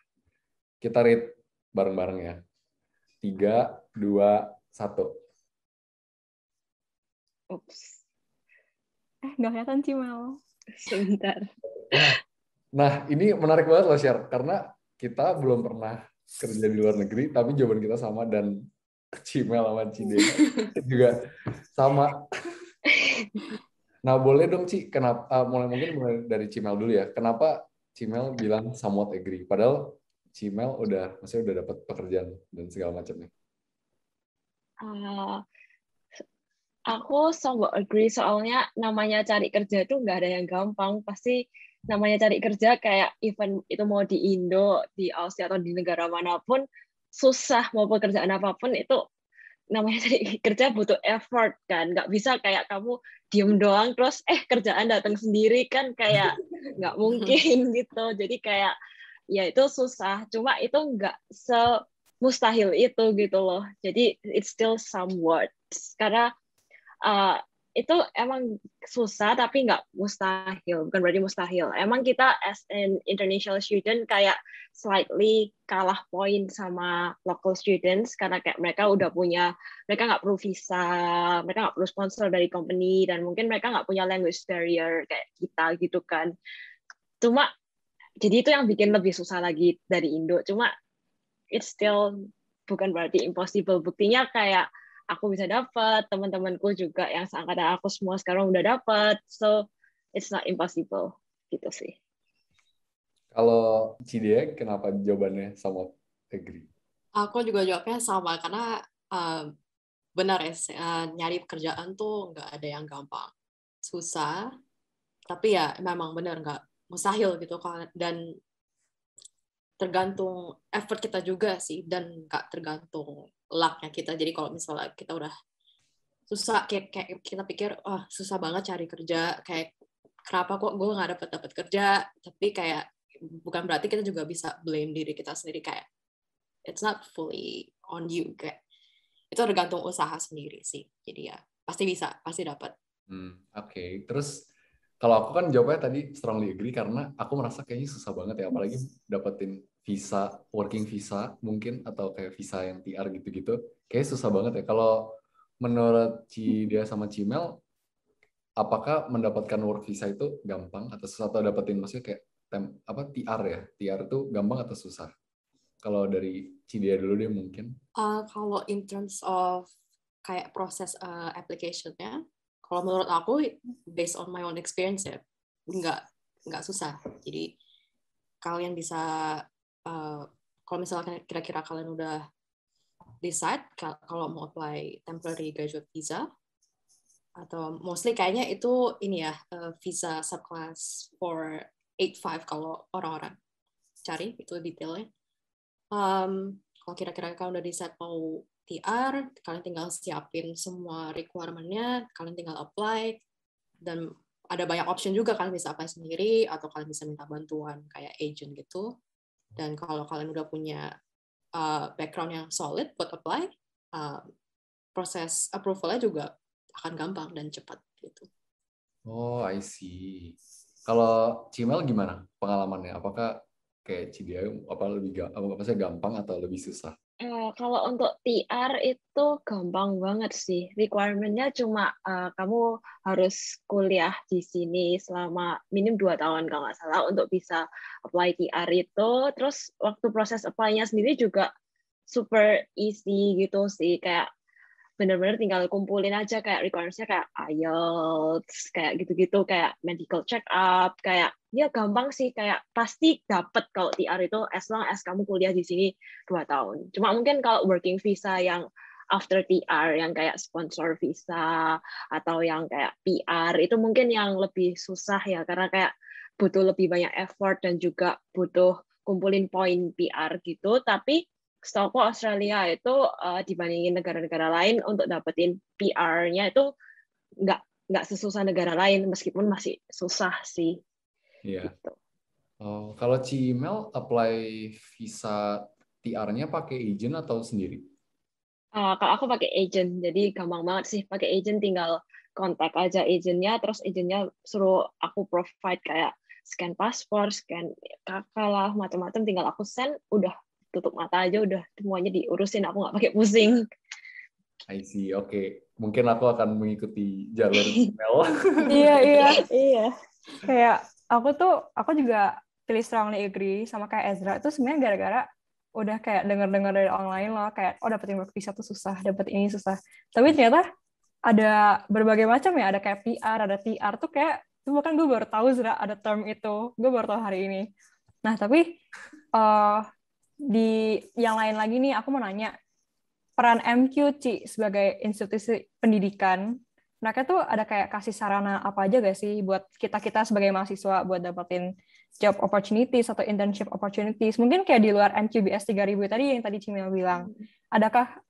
Kita rate bareng-bareng ya. 3, 2, 1. Ups. Nggak kelihatan, Cimel. Sebentar. Nah, ini menarik banget loh, Sher. Karena kita belum pernah kerja di luar negeri, tapi jawaban kita sama, dan Cimel sama Cide juga sama. Nah, boleh dong, Ci, kenapa mungkin mulai dari Cimel dulu ya. Kenapa Cimel bilang somewhat agree? Padahal Cimel maksudnya udah dapat pekerjaan dan segala macamnya. Aku somewhat agree, soalnya namanya cari kerja itu nggak ada yang gampang. Pasti namanya cari kerja kayak even itu mau di Indo, di Australia atau di negara manapun, susah mau pekerjaan apapun itu namanya cari kerja butuh effort kan. Nggak bisa kayak kamu diem doang terus kerjaan datang sendiri kan, kayak nggak mungkin gitu. Jadi kayak ya itu susah. Cuma itu nggak semustahil itu gitu loh. Jadi it's still somewhat, karena itu emang susah tapi nggak mustahil, bukan berarti mustahil. Emang kita as an international student kayak slightly kalah poin sama local students karena kayak mereka nggak perlu visa, mereka nggak perlu sponsor dari company, dan mungkin mereka nggak punya language barrier kayak kita gitu kan. Cuma jadi itu yang bikin lebih susah lagi dari Indo. Cuma it's still bukan berarti impossible. Buktinya kayak aku bisa dapat, teman-temanku juga yang seangkatan aku semua sekarang udah dapat, so it's not impossible gitu sih. Kalau Cidea, kenapa jawabannya sama agree? Aku juga jawabnya sama karena benar ya, nyari pekerjaan tuh nggak ada yang gampang, susah. Tapi ya memang benar nggak mustahil gitu kan. Dan tergantung effort kita juga sih, dan nggak tergantung luck-nya kita. Jadi kalau misalnya kita udah susah, kayak kita pikir, susah banget cari kerja, kayak kenapa kok gue nggak dapat kerja, tapi kayak bukan berarti kita juga bisa blame diri kita sendiri, kayak it's not fully on you, kayak itu tergantung usaha sendiri sih. Jadi ya pasti bisa, pasti dapat. Oke. Terus kalau aku kan jawabnya tadi strongly agree karena aku merasa kayaknya susah banget ya, apalagi dapetin visa, working visa mungkin, atau kayak visa yang TR gitu-gitu. Kayaknya susah banget ya. Kalau menurut Cidea sama Cimel, apakah mendapatkan work visa itu gampang atau susah, atau dapetin maksudnya kayak TR ya? TR itu gampang atau susah? Kalau dari Cidea dulu deh mungkin. Kalau in terms of kayak proses application-nya, kalau menurut aku based on my own experience ya nggak susah. Jadi kalian bisa kalau misalnya kira-kira kalian udah decide kalau mau apply temporary graduate visa, atau mostly kayaknya itu ini ya, visa subclass 485 kalau orang-orang cari itu detailnya. Kalau kira-kira kalian udah decide mau TR, kalian tinggal siapin semua requirement-nya, kalian tinggal apply, dan ada banyak option juga, kalian bisa apply sendiri, atau kalian bisa minta bantuan kayak agent gitu. Dan kalau kalian udah punya background yang solid buat apply, proses approval-nya juga akan gampang dan cepat gitu. Oh, I see. Kalau Cimel gimana pengalamannya? Apakah kayak Cidea maksudnya gampang atau lebih susah? Kalau untuk TR itu gampang banget sih. Requirement-nya cuma kamu harus kuliah di sini selama minim 2 tahun kalau nggak salah untuk bisa apply TR itu. Terus waktu proses apply-nya sendiri juga super easy gitu sih. Kayak bener-bener tinggal kumpulin aja kayak requirements-nya kayak IELTS, kayak gitu-gitu, kayak medical check up, kayak ya gampang sih, kayak pasti dapet kalau TR itu as long as kamu kuliah di sini 2 tahun. Cuma mungkin kalau working visa yang after TR, yang kayak sponsor visa, atau yang kayak PR, itu mungkin yang lebih susah ya, karena kayak butuh lebih banyak effort dan juga butuh kumpulin poin PR gitu, tapi setahu Australia itu dibandingin negara-negara lain untuk dapetin PR-nya itu nggak sesusah negara lain, meskipun masih susah sih. Iya. Gitu. Oh, kalau Cimel apply visa TR-nya pakai agent atau sendiri? Kalau aku pakai agent, jadi gampang banget sih pakai agent, tinggal kontak aja agentnya, terus agentnya suruh aku provide kayak scan paspor, scan kakak lah, macam-macam, tinggal aku send, udah tutup mata aja, udah semuanya diurusin, aku nggak pakai pusing. I see, oke. Mungkin aku akan mengikuti jalur Cimel. Iya. Kayak aku juga pilih strongly agree sama kayak Ezra itu sebenarnya gara-gara udah kayak denger-denger dari online loh, kayak dapetin work visa tuh susah, dapet ini susah. Tapi ternyata ada berbagai macam ya, ada kayak PR, ada TR tuh kayak itu bahkan gue baru tahu Zra ada term itu, gue baru tahu hari ini. Nah tapi di yang lain lagi nih aku mau nanya, peran MQ sebagai institusi pendidikan, mereka tuh ada kayak kasih sarana apa aja gak sih buat kita sebagai mahasiswa buat dapetin job opportunities atau internship opportunities? Mungkin kayak di luar MQBS 3000 tadi yang tadi Cimil bilang.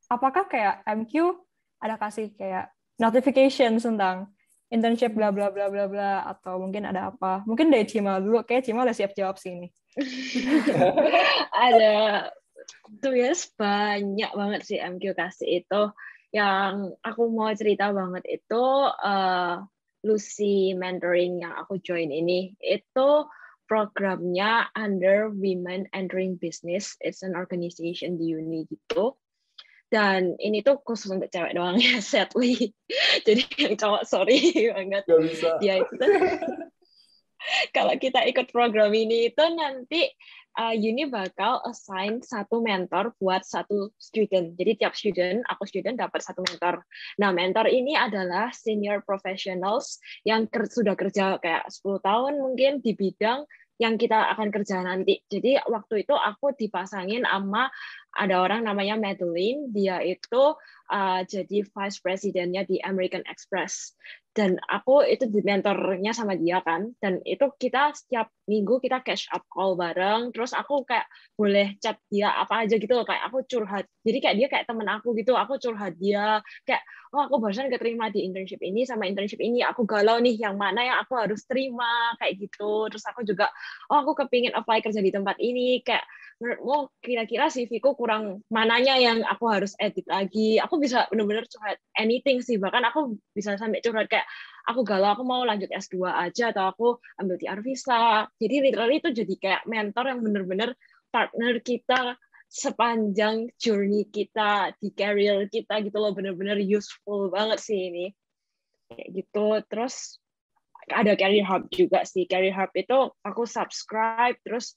Apakah kayak MQ ada kasih kayak notification tentang internship bla bla bla bla bla, atau mungkin ada apa? Mungkin dari Cimil dulu, kayak Cimil udah siap jawab sih ini. Ada tuh ya, banyak banget sih MQ kasih itu. Yang aku mau cerita banget itu Lucy Mentoring yang aku join ini, itu programnya under Women Entering Business. It's an organization di uni gitu. Dan ini tuh khusus untuk cewek doang ya, sadly. Jadi yang cowok sorry banget. Gak bisa. Ya itu kalau kita ikut program ini itu nanti uni bakal assign satu mentor buat satu student. Jadi tiap aku student dapat satu mentor. Nah, mentor ini adalah senior professionals yang sudah kerja kayak 10 tahun mungkin di bidang yang kita akan kerja nanti. Jadi waktu itu aku dipasangin sama ada orang namanya Madeline, dia itu jadi vice presidennya di American Express. Dan aku itu di mentornya sama dia kan, dan itu kita setiap minggu kita catch up call bareng, terus aku kayak boleh chat dia apa aja gitu, kayak aku curhat. Jadi kayak dia kayak temen aku gitu, aku curhat dia, kayak oh aku barusan keterima di internship ini sama internship ini, aku galau nih yang mana yang aku harus terima, kayak gitu. Terus aku juga, oh aku kepingin apply kerja di tempat ini, kayak menurutmu kira-kira CV-ku kurang mananya yang aku harus edit lagi. Aku bisa benar-benar curhat anything sih, bahkan aku bisa sampai curhat kayak aku galau, aku mau lanjut S2 aja atau aku ambil TR visa. Jadi literally itu jadi kayak mentor yang benar-benar partner kita sepanjang journey kita di career kita gitu loh, benar-benar useful banget sih ini. Kayak gitu. Terus ada Career Hub juga sih. Career Hub itu aku subscribe, terus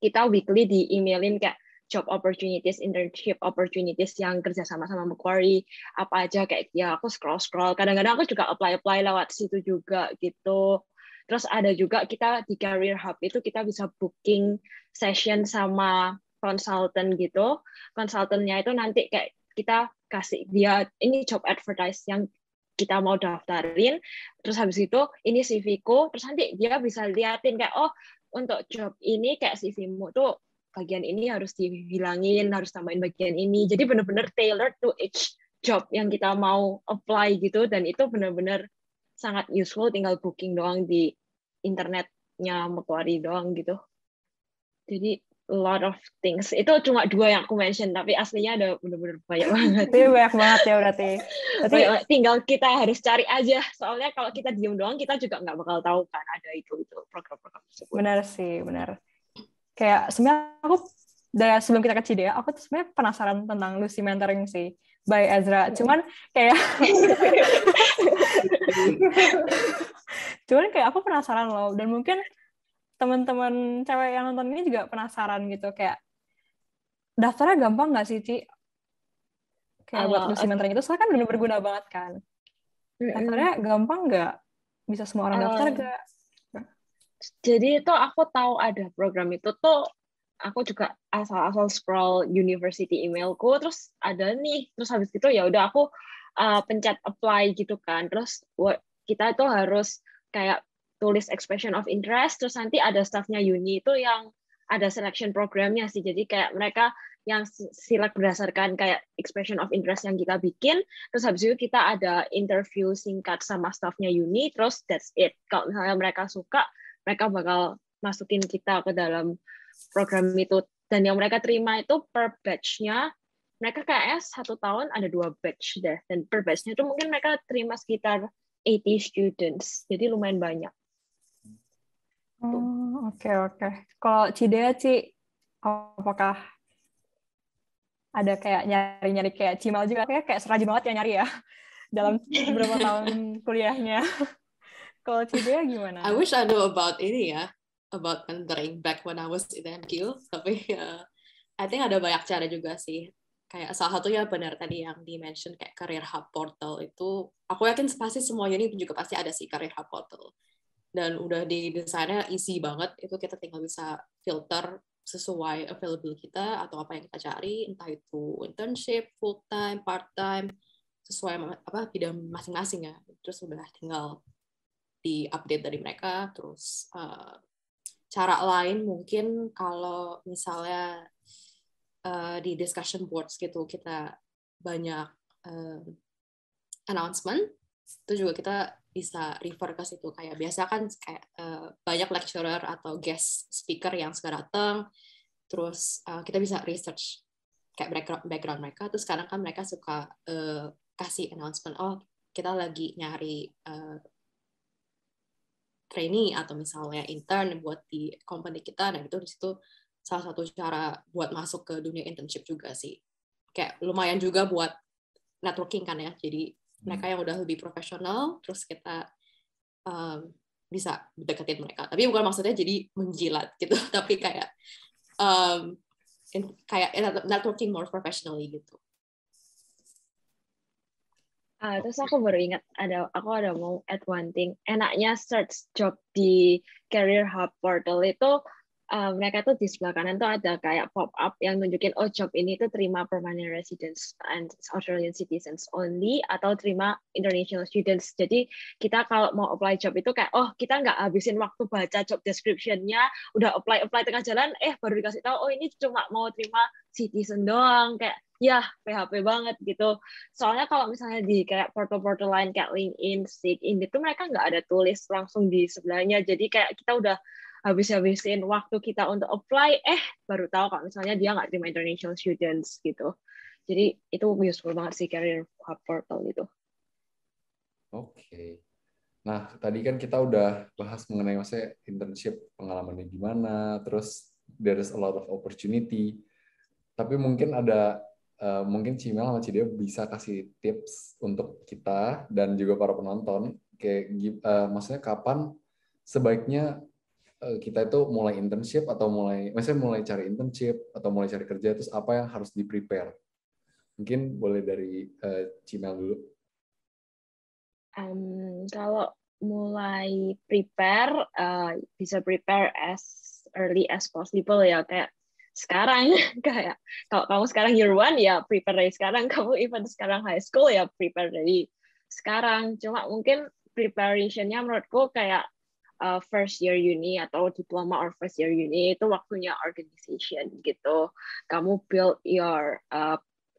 kita weekly di emailin kayak job opportunities, internship opportunities yang kerja sama Macquarie, apa aja kayak ya aku scroll. Kadang-kadang aku juga apply lewat situ juga gitu. Terus ada juga kita di Career Hub itu kita bisa booking session sama konsultan gitu. Konsultannya itu nanti kayak kita kasih dia ini job advertise yang kita mau daftarin, terus habis itu ini CV-ku, terus nanti dia bisa liatin kayak oh untuk job ini kayak CV-mu tuh bagian ini harus dihilangin, harus tambahin bagian ini. Jadi benar-benar tailored to each job yang kita mau apply gitu, dan itu benar-benar sangat useful, tinggal booking doang di internetnya Macquarie doang gitu. Jadi a lot of things. Itu cuma 2 yang aku mention, tapi aslinya ada benar-benar banyak banget. Itu banyak banget ya berarti. Tinggal kita harus cari aja. Soalnya kalau kita diem doang, kita juga nggak bakal tahu kan ada itu program-program tersebut. Benar sih, benar. Kayak sebenarnya aku dari sebelum kita ke Cidea, aku tuh sebenarnya penasaran tentang Lucy Mentoring sih by Ezra. Cuman kayak aku penasaran loh, dan mungkin teman-teman cewek yang nonton ini juga penasaran gitu, kayak daftarnya gampang nggak sih, Ci? Kayak buat Lucy Mentoring itu soalnya kan benar berguna banget kan. Daftarnya gampang nggak? Bisa semua orang daftar nggak? Jadi itu aku tahu ada program itu tuh, aku juga asal-asal scroll university emailku, terus ada nih, terus habis itu ya udah aku pencet apply gitu kan, terus kita itu harus kayak tulis expression of interest, terus nanti ada staffnya uni itu yang ada selection programnya sih, jadi kayak mereka yang select berdasarkan kayak expression of interest yang kita bikin, terus habis itu kita ada interview singkat sama staffnya uni, terus that's it. Kalau misalnya mereka suka, mereka bakal masukin kita ke dalam program itu. Dan yang mereka terima itu per batch-nya, mereka kayaknya 1 tahun ada 2 batch deh. Dan per batch-nya itu mungkin mereka terima sekitar 80 students. Jadi lumayan banyak. Oke. Kalau Cidea, Ci, apakah ada kayak nyari-nyari kayak Cimal juga? Kayak serajin banget ya nyari ya dalam beberapa tahun kuliahnya. Kalau Cidea gimana? I wish I know about ini ya, about mentoring back when I was in MQ, tapi I think ada banyak cara juga sih. Kayak salah satunya benar tadi yang di-mention kayak Career Hub Portal itu, aku yakin pasti semua uni juga pasti ada sih Career Hub Portal. Dan udah di-desainnya easy banget, itu kita tinggal bisa filter sesuai available kita atau apa yang kita cari, entah itu internship, full-time, part-time, sesuai bidang masing-masing ya. Terus udah tinggal di-update dari mereka. Terus cara lain mungkin kalau misalnya di discussion boards gitu kita banyak announcement, itu juga kita bisa refer ke situ. Kayak biasa kan kayak banyak lecturer atau guest speaker yang suka datang, terus kita bisa research kayak background mereka. Terus sekarang kan mereka suka kasih announcement, oh kita lagi nyari trainee atau misalnya intern buat di company kita. Nah itu di situ salah satu cara buat masuk ke dunia internship juga sih. Kayak lumayan juga buat networking kan ya. Jadi mereka yang udah lebih profesional, terus kita bisa deketin mereka. Tapi bukan maksudnya jadi menjilat gitu, tapi kayak kayak networking more professionally gitu. Terus aku baru ingat aku ada mau add one thing. Enaknya search job di Career Hub portal itu mereka tuh di sebelah kanan tuh ada kayak pop up yang nunjukin job ini tuh terima permanent residents and Australian citizens only atau terima international students. Jadi kita kalau mau apply job itu kayak kita nggak habisin waktu baca job description-nya, udah apply tengah jalan baru dikasih tahu ini cuma mau terima citizen doang, kayak ya PHP banget gitu. Soalnya kalau misalnya di kayak portal-portal lain kayak LinkedIn, Seek, Indeed itu mereka nggak ada tulis langsung di sebelahnya. Jadi kayak kita udah habisin waktu kita untuk apply, baru tahu kalau misalnya dia nggak terima international students gitu. Jadi itu useful banget sih Career Hub portal itu. Oke. Nah, tadi kan kita udah bahas mengenai maksudnya internship, pengalamannya gimana, terus there's a lot of opportunity. Tapi mungkin mungkin Cimel sama Cidea bisa kasih tips untuk kita dan juga para penonton, kayak maksudnya kapan sebaiknya kita itu mulai internship atau mulai cari internship atau mulai cari kerja, terus apa yang harus di-prepare? Mungkin boleh dari Cimel dulu. Kalau mulai prepare, bisa prepare as early as possible ya, kayak sekarang kayak kalau kamu sekarang year 1 ya prepare dari sekarang, kamu even sekarang high school ya prepare dari sekarang. Cuma mungkin preparationnya menurutku kayak first year uni atau diploma or first year uni itu waktunya organization gitu. Kamu build your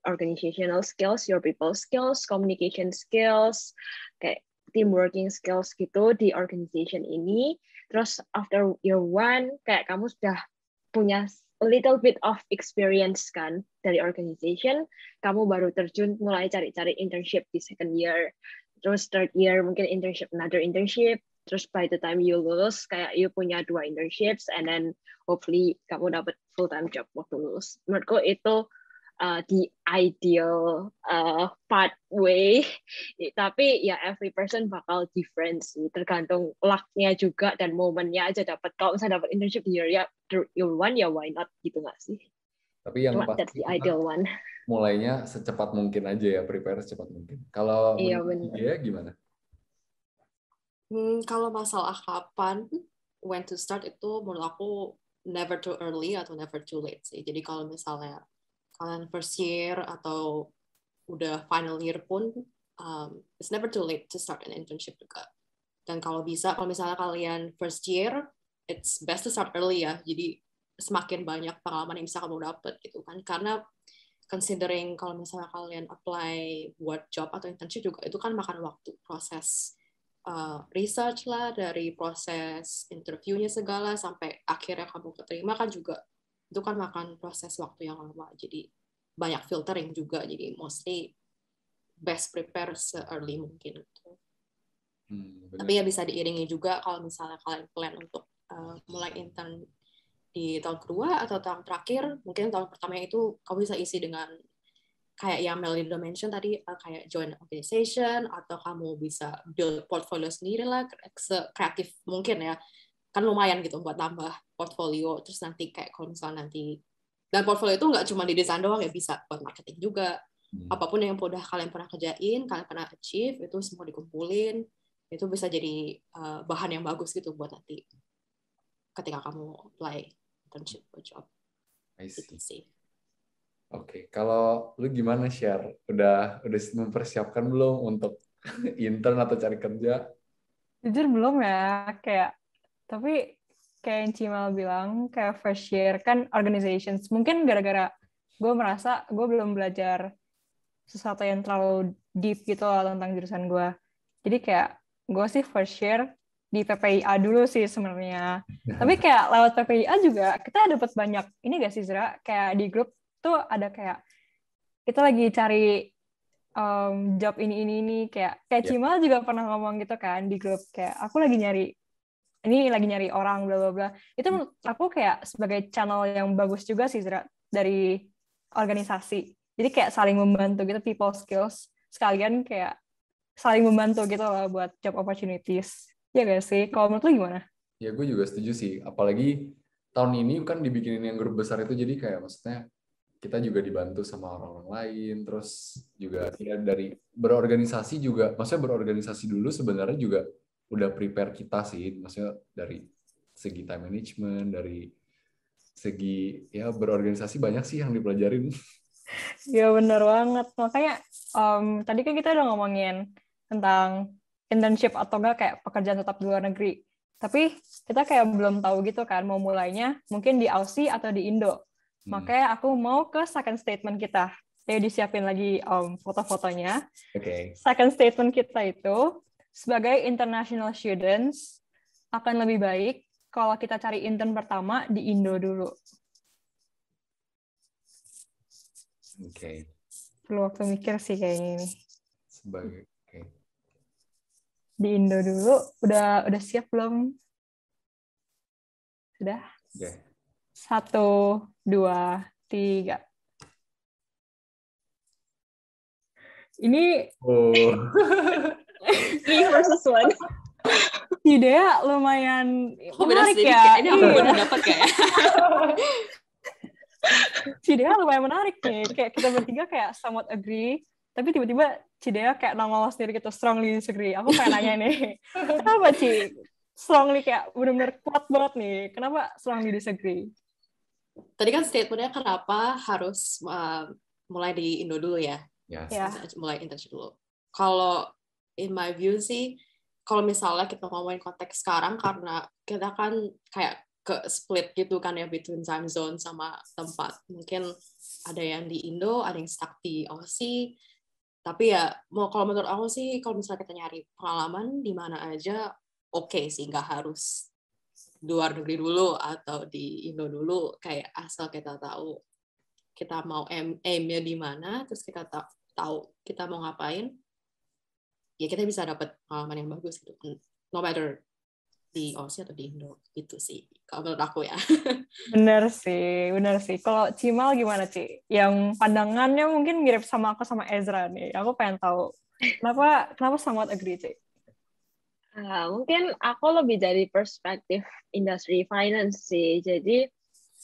organizational skills, your people skills, communication skills, kayak team working skills gitu di organization ini. Terus after year 1 kayak kamu sudah punya a little bit of experience kan dari organization, kamu baru terjun mulai cari-cari internship di second year. Terus third year mungkin another internship. Terus by the time you lulus, kayak you punya 2 internships, and then hopefully kamu dapat full-time job waktu lulus. Menurutku itu the ideal pathway. Tapi ya every person bakal different sih, tergantung luck-nya juga dan momennya aja dapat. Kalau misalnya dapat internship di year 1 ya why not gitu nggak sih? Tapi yang that's the ideal one. Mulainya secepat mungkin aja ya, prepare secepat mungkin. Kalau dia gimana? Kalau masalah kapan, when to start itu menurut aku never too early atau never too late sih. Jadi kalau misalnya kalian first year atau udah final year pun, it's never too late to start an internship juga. Dan kalau misalnya kalian first year, it's best to start early ya. Jadi semakin banyak pengalaman yang bisa kamu dapat gitu kan. Karena considering kalau misalnya kalian apply buat job atau internship juga itu kan makan waktu, proses research lah, dari proses interviewnya segala sampai akhirnya kamu keterima kan juga itu kan makan proses waktu yang lama, jadi banyak filtering juga, jadi mostly best prepare se-early mungkin gitu. Tapi ya bisa diiringi juga kalau misalnya kalian plan untuk mulai intern di tahun kedua atau tahun terakhir, mungkin tahun pertama itu kamu bisa isi dengan kayak yang Melinda mention tadi, kayak join organization, atau kamu bisa build portfolio sendiri lah, kreatif mungkin ya, kan lumayan gitu buat tambah portfolio. Terus nanti kayak kalau misalnya nanti, dan portfolio itu nggak cuma di desain doang ya, bisa buat marketing juga. Apapun yang udah kalian pernah kerjain, kalian pernah achieve, itu semua dikumpulin, itu bisa jadi bahan yang bagus gitu buat nanti ketika kamu apply internship job. Gitu sih. Oke, kalau lu gimana, Share? Udah mempersiapkan belum untuk intern atau cari kerja? Jujur belum ya, tapi kayak yang Cimal bilang, kayak first year kan organizations. Mungkin gara-gara gue merasa gue belum belajar sesuatu yang terlalu deep gitu loh tentang jurusan gue. Jadi kayak gue sih first year di PPIA dulu sih sebenarnya. Tapi kayak lewat PPIA juga kita dapat banyak ini gak sih, Zra? Kayak di grup tuh ada kayak kita lagi cari job ini kayak Cimal juga pernah ngomong gitu kan di grup, kayak aku lagi nyari orang bla bla bla. Itu menurut aku kayak sebagai channel yang bagus juga sih, Zra, dari organisasi. Jadi kayak saling membantu gitu, people skills sekalian kayak saling membantu gitu loh buat job opportunities. Ya gak sih? Kalau menurut lu gimana? Ya gue juga setuju sih. Apalagi tahun ini kan dibikinin yang grup besar itu, jadi kayak maksudnya kita juga dibantu sama orang-orang lain, terus juga ya dari berorganisasi juga, maksudnya berorganisasi dulu sebenarnya juga udah prepare kita sih, maksudnya dari segi time management, dari segi ya berorganisasi banyak sih yang dipelajarin. Ya benar banget. Makanya tadi kan kita udah ngomongin tentang internship atau enggak kayak pekerjaan tetap di luar negeri. Tapi kita kayak belum tahu gitu kan mau mulainya mungkin di Aussie atau di Indo. Makanya aku mau ke second statement kita. Ayo disiapin lagi foto-fotonya. Oke. Second statement kita itu sebagai international students akan lebih baik kalau kita cari intern pertama di Indo dulu. Oke. Perlu waktu mikir sih kayaknya ini. Oke. Di Indo dulu, udah siap belum? Sudah? Oke. 1, 2, 3. Ini Me versus one. ide lumayan menarik sedikit, ya. ini aku udah dapat kayak. Cidea lumayan menarik nih. Kayak kita bertiga kayak somewhat agree, tapi tiba-tiba Cidea kayak nongol sendiri gitu, strongly disagree. Aku pengen nanya nih, kenapa Ci? Strongly kayak benar-benar kuat banget nih. Kenapa strongly disagree? Tadi kan statementnya kenapa harus mulai di Indo dulu ya? Yes. Ya. Mulai internship dulu. Kalau in my view sih, kalau misalnya kita ngomongin konteks sekarang, karena kita kan kayak ke split gitu kan ya between time zone sama tempat. Mungkin ada yang di Indo, ada yang stuck di Aussie. Tapi ya, kalau menurut aku sih, kalau misalnya kita nyari pengalaman di mana aja, oke sih, nggak harus luar negeri dulu atau di Indo dulu. Kayak asal kita tahu kita mau aim-nya di mana, terus kita tahu kita mau ngapain, ya kita bisa dapat pengalaman yang bagus gitu. No matter di Aussie atau di Indo, itu sih kalau menurut aku ya. Bener sih. Kalau Cimal gimana Ci? Yang pandangannya mungkin mirip sama aku sama Ezra nih. Aku pengen tahu kenapa somewhat agree Ci? Mungkin aku lebih dari perspektif industri finance sih. Jadi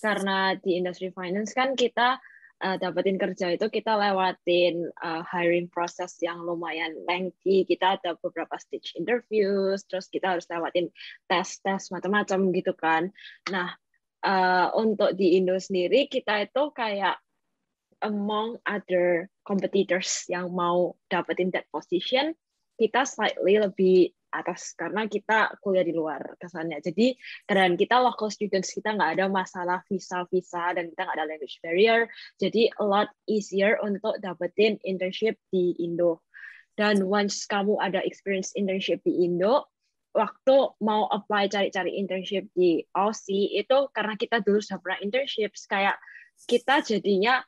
karena di industri finance kan kita dapetin kerja itu kita lewatin hiring process yang lumayan lengthy. Kita ada beberapa stage interviews, terus kita harus lewatin tes macam-macam gitu kan. Nah, untuk di Indo sendiri kita itu kayak among other competitors yang mau dapetin that position, kita slightly lebih atas karena kita kuliah di luar kesannya. Jadi karena kita local students, kita nggak ada masalah visa dan kita nggak ada language barrier. Jadi a lot easier untuk dapetin internship di Indo. Dan once kamu ada experience internship di Indo, waktu mau apply cari-cari internship di Aussie itu karena kita dulu sudah pernah internships, kayak kita jadinya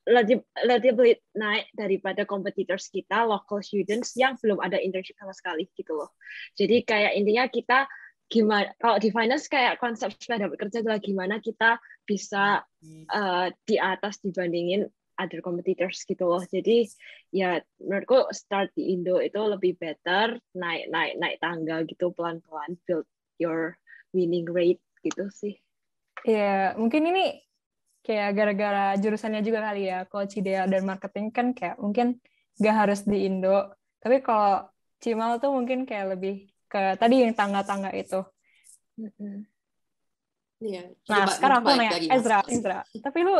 lebih naik daripada competitors kita, local students yang belum ada internship sama sekali gitu loh. Jadi kayak intinya kita gimana, kalau di finance kayak konsep supaya dapat kerja adalah gimana kita bisa di atas dibandingin other competitors gitu loh. Jadi ya menurutku start di Indo itu lebih better, naik tangga gitu pelan-pelan, build your winning rate gitu sih. Ya, mungkin ini kayak gara-gara jurusannya juga kali ya. Kalau Cidea dan marketing kan kayak mungkin nggak harus di Indo. Tapi kalau Cimal tuh mungkin kayak lebih ke tadi yang tangga-tangga itu. Iya. Nah, sekarang aku nanya Ezra. Tapi lu,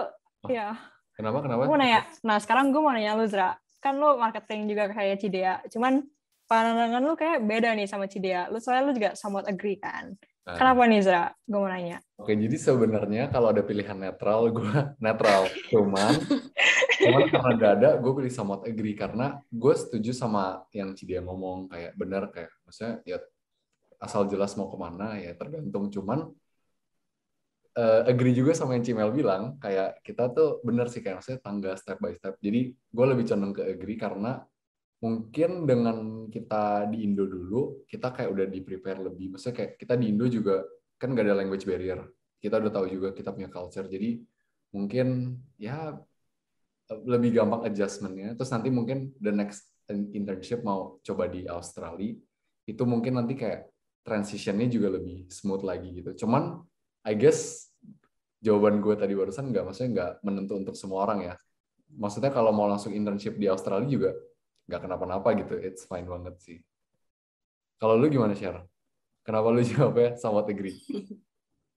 ya. Kenapa? Aku mau nanya. Nah, sekarang gue mau nanya lu, Ezra. Kan lu marketing juga kayak Cidea. Cuman pandangan lu kayak beda nih sama Cidea. Soalnya lu juga somewhat agree kan. Kenapa nih, Ezra? Gue mau nanya. Oke, jadi sebenarnya kalau ada pilihan netral, gue netral. Cuman karena nggak ada, gue pilih somewhat agree. Karena gue setuju sama yang Cidia ngomong. Kayak benar, kayak maksudnya ya asal jelas mau kemana, ya tergantung. Cuman agree juga sama yang Cimel bilang. Kayak kita tuh benar sih, kayak maksudnya tangga step by step. Jadi gue lebih condong ke agree karena mungkin dengan kita di Indo dulu, kita kayak udah di-prepare lebih. Maksudnya kayak kita di Indo juga kan nggak ada language barrier. Kita udah tahu juga kita punya culture. Jadi mungkin ya lebih gampang adjustment-nya. Terus nanti mungkin the next internship mau coba di Australia, itu mungkin nanti kayak transition-nya juga lebih smooth lagi gitu. Cuman I guess jawaban gue tadi barusan maksudnya nggak menentu untuk semua orang ya. Maksudnya kalau mau langsung internship di Australia juga nggak kenapa-napa gitu, it's fine banget sih. Kalau lu gimana, Syar? Kenapa lu jawabnya somewhat agree?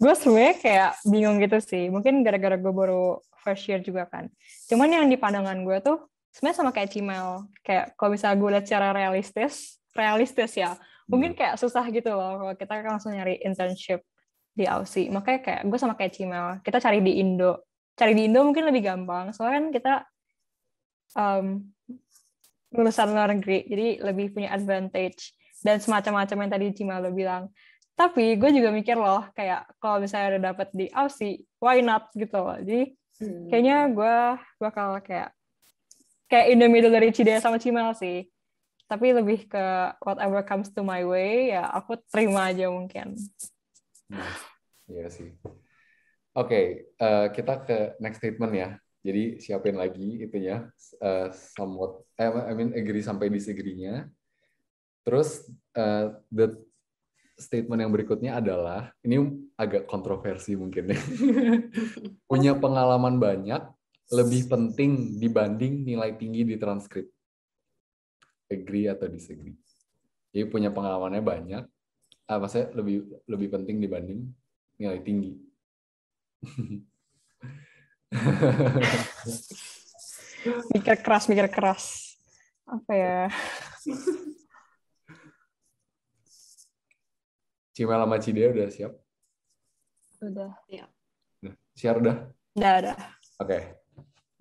Gue sebenarnya kayak bingung gitu sih. Mungkin gara-gara gue baru first year juga kan. Cuman yang di pandangan gue tuh sebenarnya sama kayak Cimel. Kayak kalau misalnya gue lihat secara realistis ya. Mungkin kayak susah gitu loh kalau kita langsung nyari internship di Aussie. Makanya kayak gue sama kayak Cimel. Kita cari di Indo. Cari di Indo mungkin lebih gampang. Soalnya kan kita lulusan luar negeri. Jadi lebih punya advantage. Dan semacam-macam yang tadi Cimel lo bilang. Tapi gue juga mikir loh, kayak kalau misalnya udah dapet di Aussie, why not gitu loh. Jadi kayaknya gue bakal kayak in the middle dari Cidea sama Cimel sih. Tapi lebih ke whatever comes to my way, ya aku terima aja mungkin. Iya sih. Oke, kita ke next statement ya. Jadi siapin lagi itunya, somewhat, I mean agree sampai disagree-nya. Terus the statement yang berikutnya adalah, ini agak kontroversi mungkin ya. Punya pengalaman banyak lebih penting dibanding nilai tinggi di transkrip. Agree atau disagree? Jadi punya pengalamannya banyak, maksudnya lebih penting dibanding nilai tinggi. Mikir keras. Apa ya? Cimel sama Cidea udah siap? Udah. Ya. Share udah? Udah. Oke.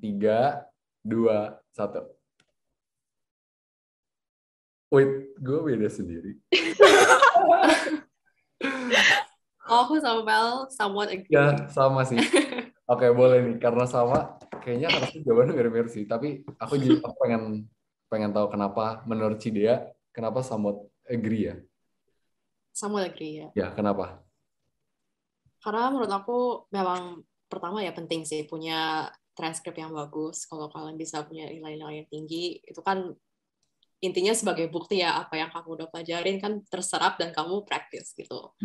3, 2, 1. Wait, gue beda sendiri. Aku sama Mel somewhat agree. Ya, sama sih. Oke, boleh nih. Karena sama, kayaknya harusnya jawabannya mirip-mirip sih. Tapi aku pengen tahu kenapa menurut Cidea, kenapa somewhat agree ya? Somewhat agree ya. Ya, kenapa? Karena menurut aku memang pertama ya penting sih punya transkrip yang bagus. Kalau kalian bisa punya nilai-nilai yang tinggi, itu kan intinya sebagai bukti ya apa yang kamu udah pelajarin kan terserap dan kamu praktis gitu.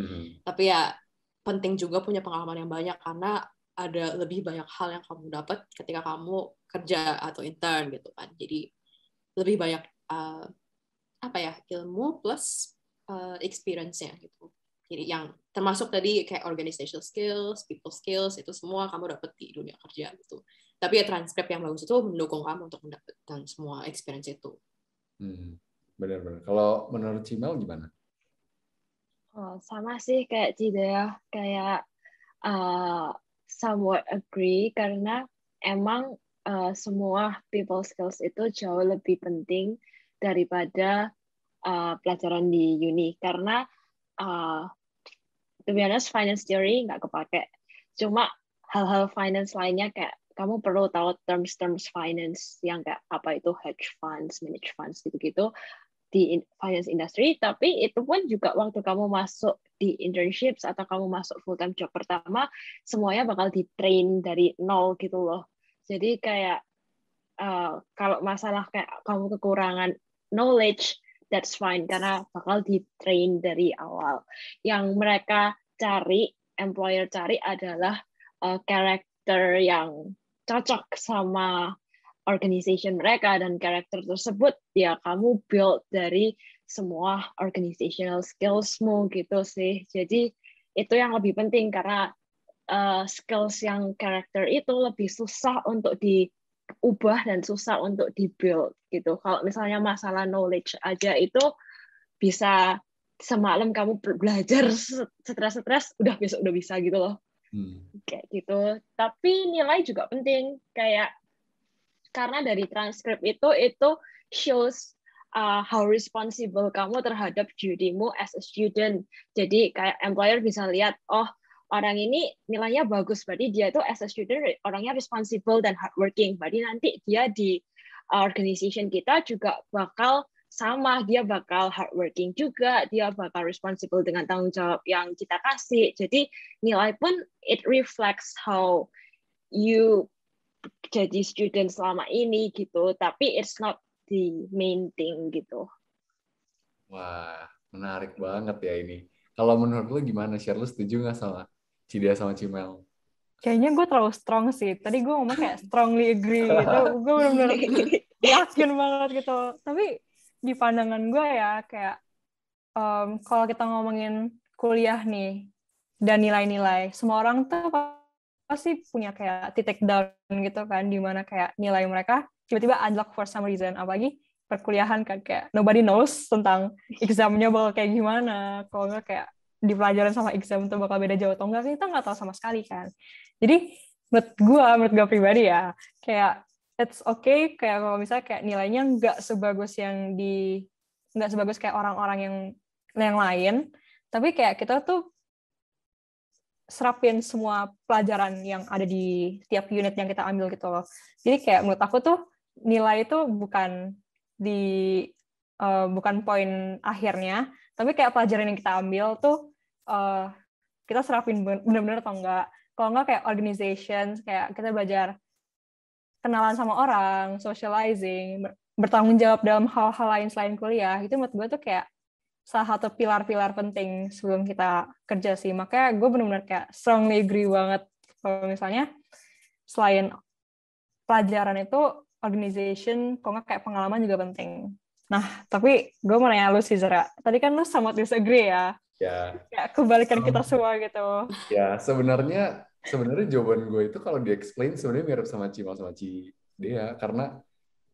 Tapi ya penting juga punya pengalaman yang banyak karena ada lebih banyak hal yang kamu dapat ketika kamu kerja atau intern gitu kan. Jadi lebih banyak apa ya ilmu plus experience-nya gitu. Jadi yang termasuk tadi kayak organizational skills, people skills itu semua kamu dapat di dunia kerja gitu. Tapi ya transkrip yang bagus itu mendukung kamu untuk mendapatkan semua experience itu. Benar-benar. Kalau menurut Cimel gimana? Oh, sama sih kayak Cidea, kayak somewhat agree karena emang semua people skills itu jauh lebih penting daripada pelajaran di uni karena to be honest finance theory nggak kepake, cuma hal-hal finance lainnya kayak kamu perlu tahu terms finance yang kayak apa itu hedge funds, managed funds gitu-gitu di finance industry, tapi itu pun juga waktu kamu masuk di internships atau kamu masuk full time job pertama, semuanya bakal di-train dari nol gitu loh. Jadi kayak kalau masalah kayak kamu kekurangan knowledge, that's fine karena bakal di-train dari awal. Yang mereka cari, employer cari adalah karakter yang cocok sama organization mereka, dan karakter tersebut ya kamu build dari semua organizational skillsmu gitu sih. Jadi itu yang lebih penting karena skills yang karakter itu lebih susah untuk diubah dan susah untuk di-build gitu. Kalau misalnya masalah knowledge aja itu bisa semalam kamu belajar stres udah besok udah bisa gitu loh. Kayak gitu. Tapi nilai juga penting, kayak karena dari transkrip itu shows how responsible kamu terhadap dirimu as a student. Jadi kayak employer bisa lihat, oh orang ini nilainya bagus, berarti dia itu as a student orangnya responsible dan hardworking. Berarti nanti dia di organization kita juga bakal sama, dia bakal hardworking juga, dia bakal responsible dengan tanggung jawab yang kita kasih. Jadi nilai pun it reflects how you jadi student selama ini gitu, tapi it's not the main thing gitu. Wah, menarik banget ya ini. Kalau menurut lu gimana? Share, lu setuju nggak sama Cidea sama Cimel? Kayaknya gue terlalu strong sih. Tadi gue ngomong kayak strongly agree gitu. Gue benar-benar yakin banget gitu. Tapi di pandangan gue ya kayak kalau kita ngomongin kuliah nih dan nilai-nilai, semua orang tuh pasti punya kayak titik down gitu kan, di mana kayak nilai mereka tiba-tiba unlock for some reason. Apalagi perkuliahan kan kayak nobody knows tentang examnya bakal kayak gimana. Kalau nggak kayak di pelajaran sama exam tuh bakal beda jauh atau enggak, kita nggak tahu sama sekali kan. Jadi menurut gue pribadi ya, kayak it's okay kayak kalau misalnya kayak nilainya nggak sebagus kayak orang-orang yang lain, tapi kayak kita tuh serapin semua pelajaran yang ada di tiap unit yang kita ambil gitu loh. Jadi kayak menurut aku tuh nilai itu bukan poin akhirnya, tapi kayak pelajaran yang kita ambil tuh kita serapin benar-benar atau enggak. Kalau enggak kayak organization, kayak kita belajar kenalan sama orang, socializing, bertanggung jawab dalam hal-hal lain selain kuliah, itu menurut gue tuh kayak salah satu pilar-pilar penting sebelum kita kerja sih. Makanya gue benar-benar kayak strongly agree banget kalau misalnya selain pelajaran itu organization, kalau nggak kayak pengalaman juga penting. Nah, tapi gue mau nanya lu sih, Zara. Tadi kan lu somewhat disagree ya. Ya. Kayak kebalikan kita semua gitu. Ya, sebenarnya jawaban gue itu kalau di-explain sebenarnya mirip sama Cimal sama Cidea, karena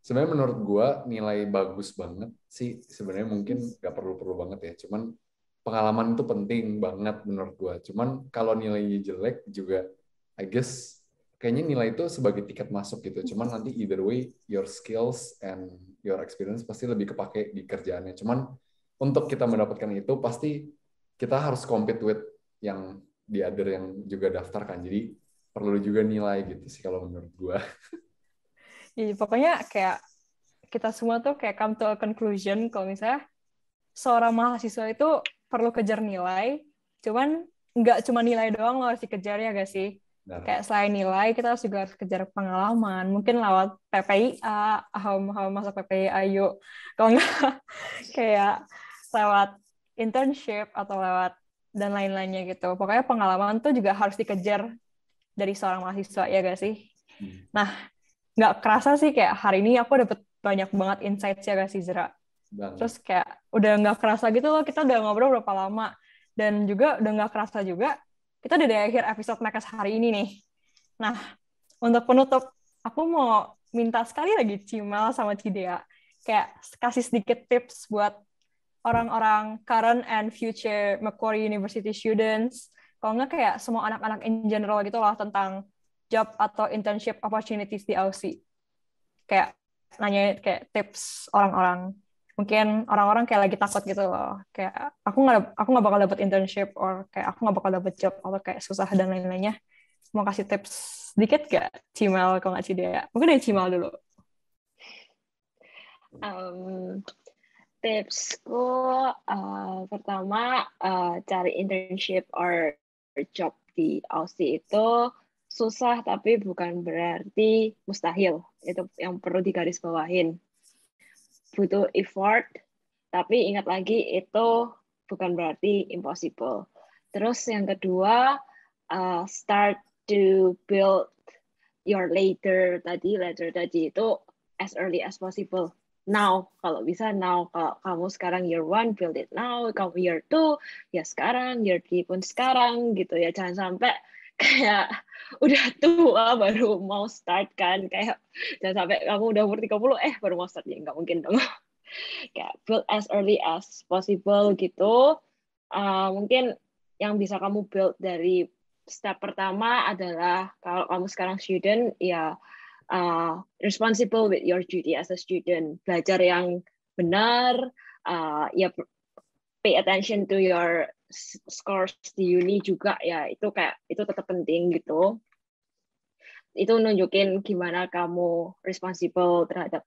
sebenarnya menurut gue nilai bagus banget sih sebenarnya mungkin nggak perlu banget ya, cuman pengalaman itu penting banget menurut gue. Cuman kalau nilainya jelek juga, I guess kayaknya nilai itu sebagai tiket masuk gitu. Cuman nanti either way your skills and your experience pasti lebih kepake di kerjaannya. Cuman untuk kita mendapatkan itu pasti kita harus compete with yang di other yang juga daftar kan. Jadi perlu juga nilai gitu sih kalau menurut gue. Ya, pokoknya kayak kita semua tuh kayak come to a conclusion kalau misalnya seorang mahasiswa itu perlu kejar nilai, cuman nggak cuma nilai doang lo harus dikejar ya gak sih? Nah, Kayak selain nilai, kita juga harus kejar pengalaman. Mungkin lewat PPIA, masuk PPIA yuk. Kalau nggak, kayak lewat internship atau lewat dan lain-lainnya gitu. Pokoknya pengalaman tuh juga harus dikejar dari seorang mahasiswa, ya gak sih? Nah, nggak kerasa sih kayak hari ini aku dapet banyak banget insight ya gak sih, Zara? Terus kayak udah nggak kerasa gitu loh, kita udah ngobrol berapa lama. Dan juga udah nggak kerasa juga, kita udah di akhir episode Makas hari ini nih. Nah, untuk penutup, aku mau minta sekali lagi Cimal sama Cidea, kayak kasih sedikit tips buat orang-orang current and future Macquarie University students, kalau nggak kayak semua anak-anak in general gitu loh, tentang job atau internship opportunities di Aussie. Kayak nanya kayak tips orang-orang. Mungkin orang-orang kayak lagi takut gitu loh. Kayak aku nggak bakal dapet internship, or kayak aku nggak bakal dapet job, atau kayak susah dan lain-lainnya. Mau kasih tips sedikit gak, Cimal, kalau nggak Cidea? Mungkin dari Cimal dulu. Tipsku pertama cari internship or job di Aussie itu susah, tapi bukan berarti mustahil. Itu yang perlu digarisbawahin. Butuh effort, tapi ingat lagi itu bukan berarti impossible. Terus yang kedua, start to build your later tadi itu as early as possible. Now, kalau bisa now. Kalau kamu sekarang year 1, build it now. Kamu year 2, ya sekarang. Year 3 pun sekarang, gitu ya. Jangan sampai kayak udah tua baru mau start kan. Kayak jangan sampai kamu udah umur 30, baru mau start. Ya nggak mungkin dong. Kayak build as early as possible gitu. Mungkin yang bisa kamu build dari step pertama adalah kalau kamu sekarang student, ya responsible with your duty as a student. Belajar yang benar, ya pay attention to your scores di uni juga ya, itu tetap penting gitu. Itu nunjukin gimana kamu responsible terhadap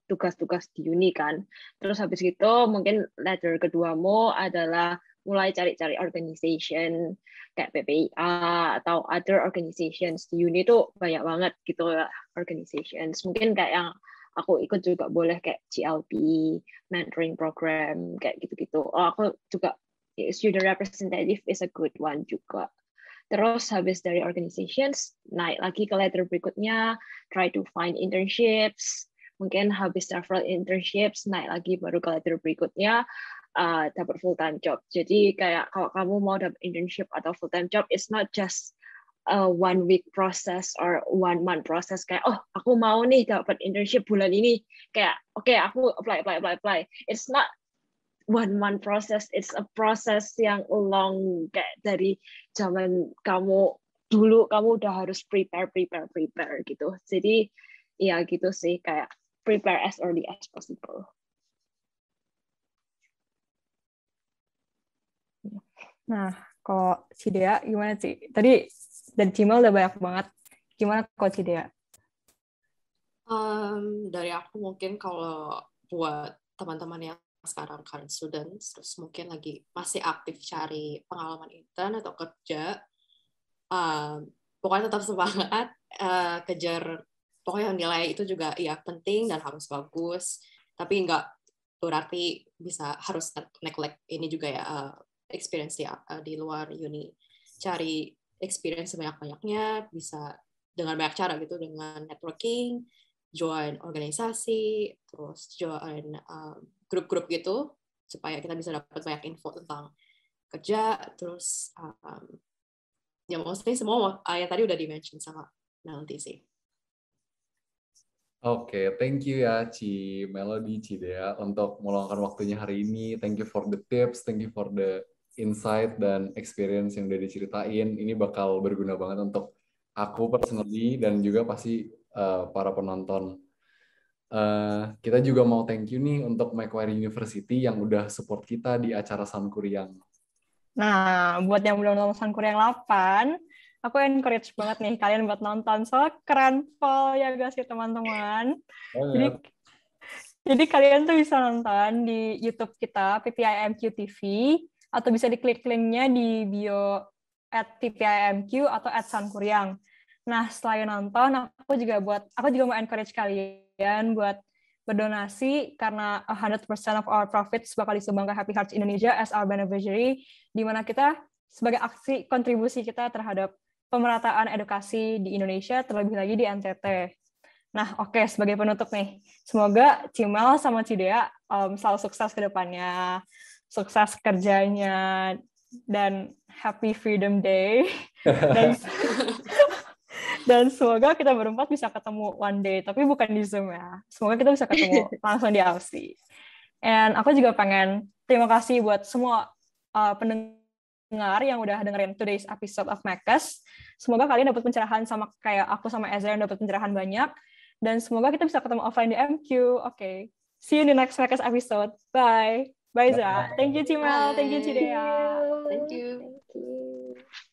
tugas-tugas di uni kan. Terus habis itu mungkin ladder keduamu adalah mulai cari-cari organization kayak PPIA atau other organizations di uni itu banyak banget gitu ya, organizations. Mungkin kayak yang aku ikut juga boleh kayak GLP, mentoring program kayak gitu-gitu. Aku juga student representative is a good one juga. Terus habis dari organizations, naik lagi ke ladder berikutnya, try to find internships. Mungkin habis several internships, naik lagi baru ke ladder berikutnya, dapat full time job. Jadi kayak kalau kamu mau dapat internship atau full time job, it's not just a 1 week process or 1 month process. Kayak aku mau nih dapat internship bulan ini. Kayak aku apply. It's not 1 month process, it's a process yang long, kayak dari zaman kamu dulu kamu udah harus prepare gitu. Jadi ya gitu sih, kayak prepare as early as possible. Nah, kalau Cidea gimana sih? Tadi dari Cimal udah banyak banget. Gimana kalau Cidea? Dari aku mungkin kalau buat teman-teman yang sekarang current students, terus mungkin lagi masih aktif cari pengalaman intern atau kerja, pokoknya tetap semangat, kejar, pokoknya nilai itu juga ya penting dan harus bagus, tapi nggak berarti harus neglect ini juga ya, experience di luar uni. Cari experience sebanyak-banyaknya, bisa dengan banyak cara gitu, dengan networking, join organisasi, terus join grup-grup gitu, supaya kita bisa dapat banyak info tentang kerja, terus ya mostly semua yang tadi udah di-mention sama Melody sih. Oke, thank you ya Ci Melody, Cidea untuk meluangkan waktunya hari ini. Thank you for the tips, thank you for the insight dan experience yang udah diceritain. Ini bakal berguna banget untuk aku personally dan juga pasti para penonton. Kita juga mau thank you nih untuk Macquarie University yang udah support kita di acara Sankuriang. Nah, buat yang belum nonton Sankuriang 8, aku encourage banget nih kalian buat nonton. Soalnya keren pol ya guys ya teman-teman. Jadi kalian tuh bisa nonton di YouTube kita, PPIMQ TV, atau bisa diklik linknya di bio @PPIMQ atau @Sankuriang. Nah, selain nonton, aku juga mau encourage kalian buat berdonasi karena 100% of our profits bakal disumbang ke Happy Hearts Indonesia as our beneficiary, di mana kita sebagai aksi kontribusi kita terhadap pemerataan edukasi di Indonesia, terlebih lagi di NTT. Nah, oke, sebagai penutup nih, semoga Cimal sama Cidea selalu sukses ke depannya, sukses kerjanya, dan Happy Freedom Day. Dan semoga kita berempat bisa ketemu one day, tapi bukan di Zoom ya. Semoga kita bisa ketemu langsung di Aussie. And aku juga pengen terima kasih buat semua pendengar yang udah dengerin today's episode of Macas. Semoga kalian dapat pencerahan sama kayak aku sama Ezra yang dapat pencerahan banyak. Dan semoga kita bisa ketemu offline di MQ. Oke. See you in the next Macas episode. Bye. Bye, Za. Thank you, Cimel. Thank you, Cidea. Thank you. Thank you.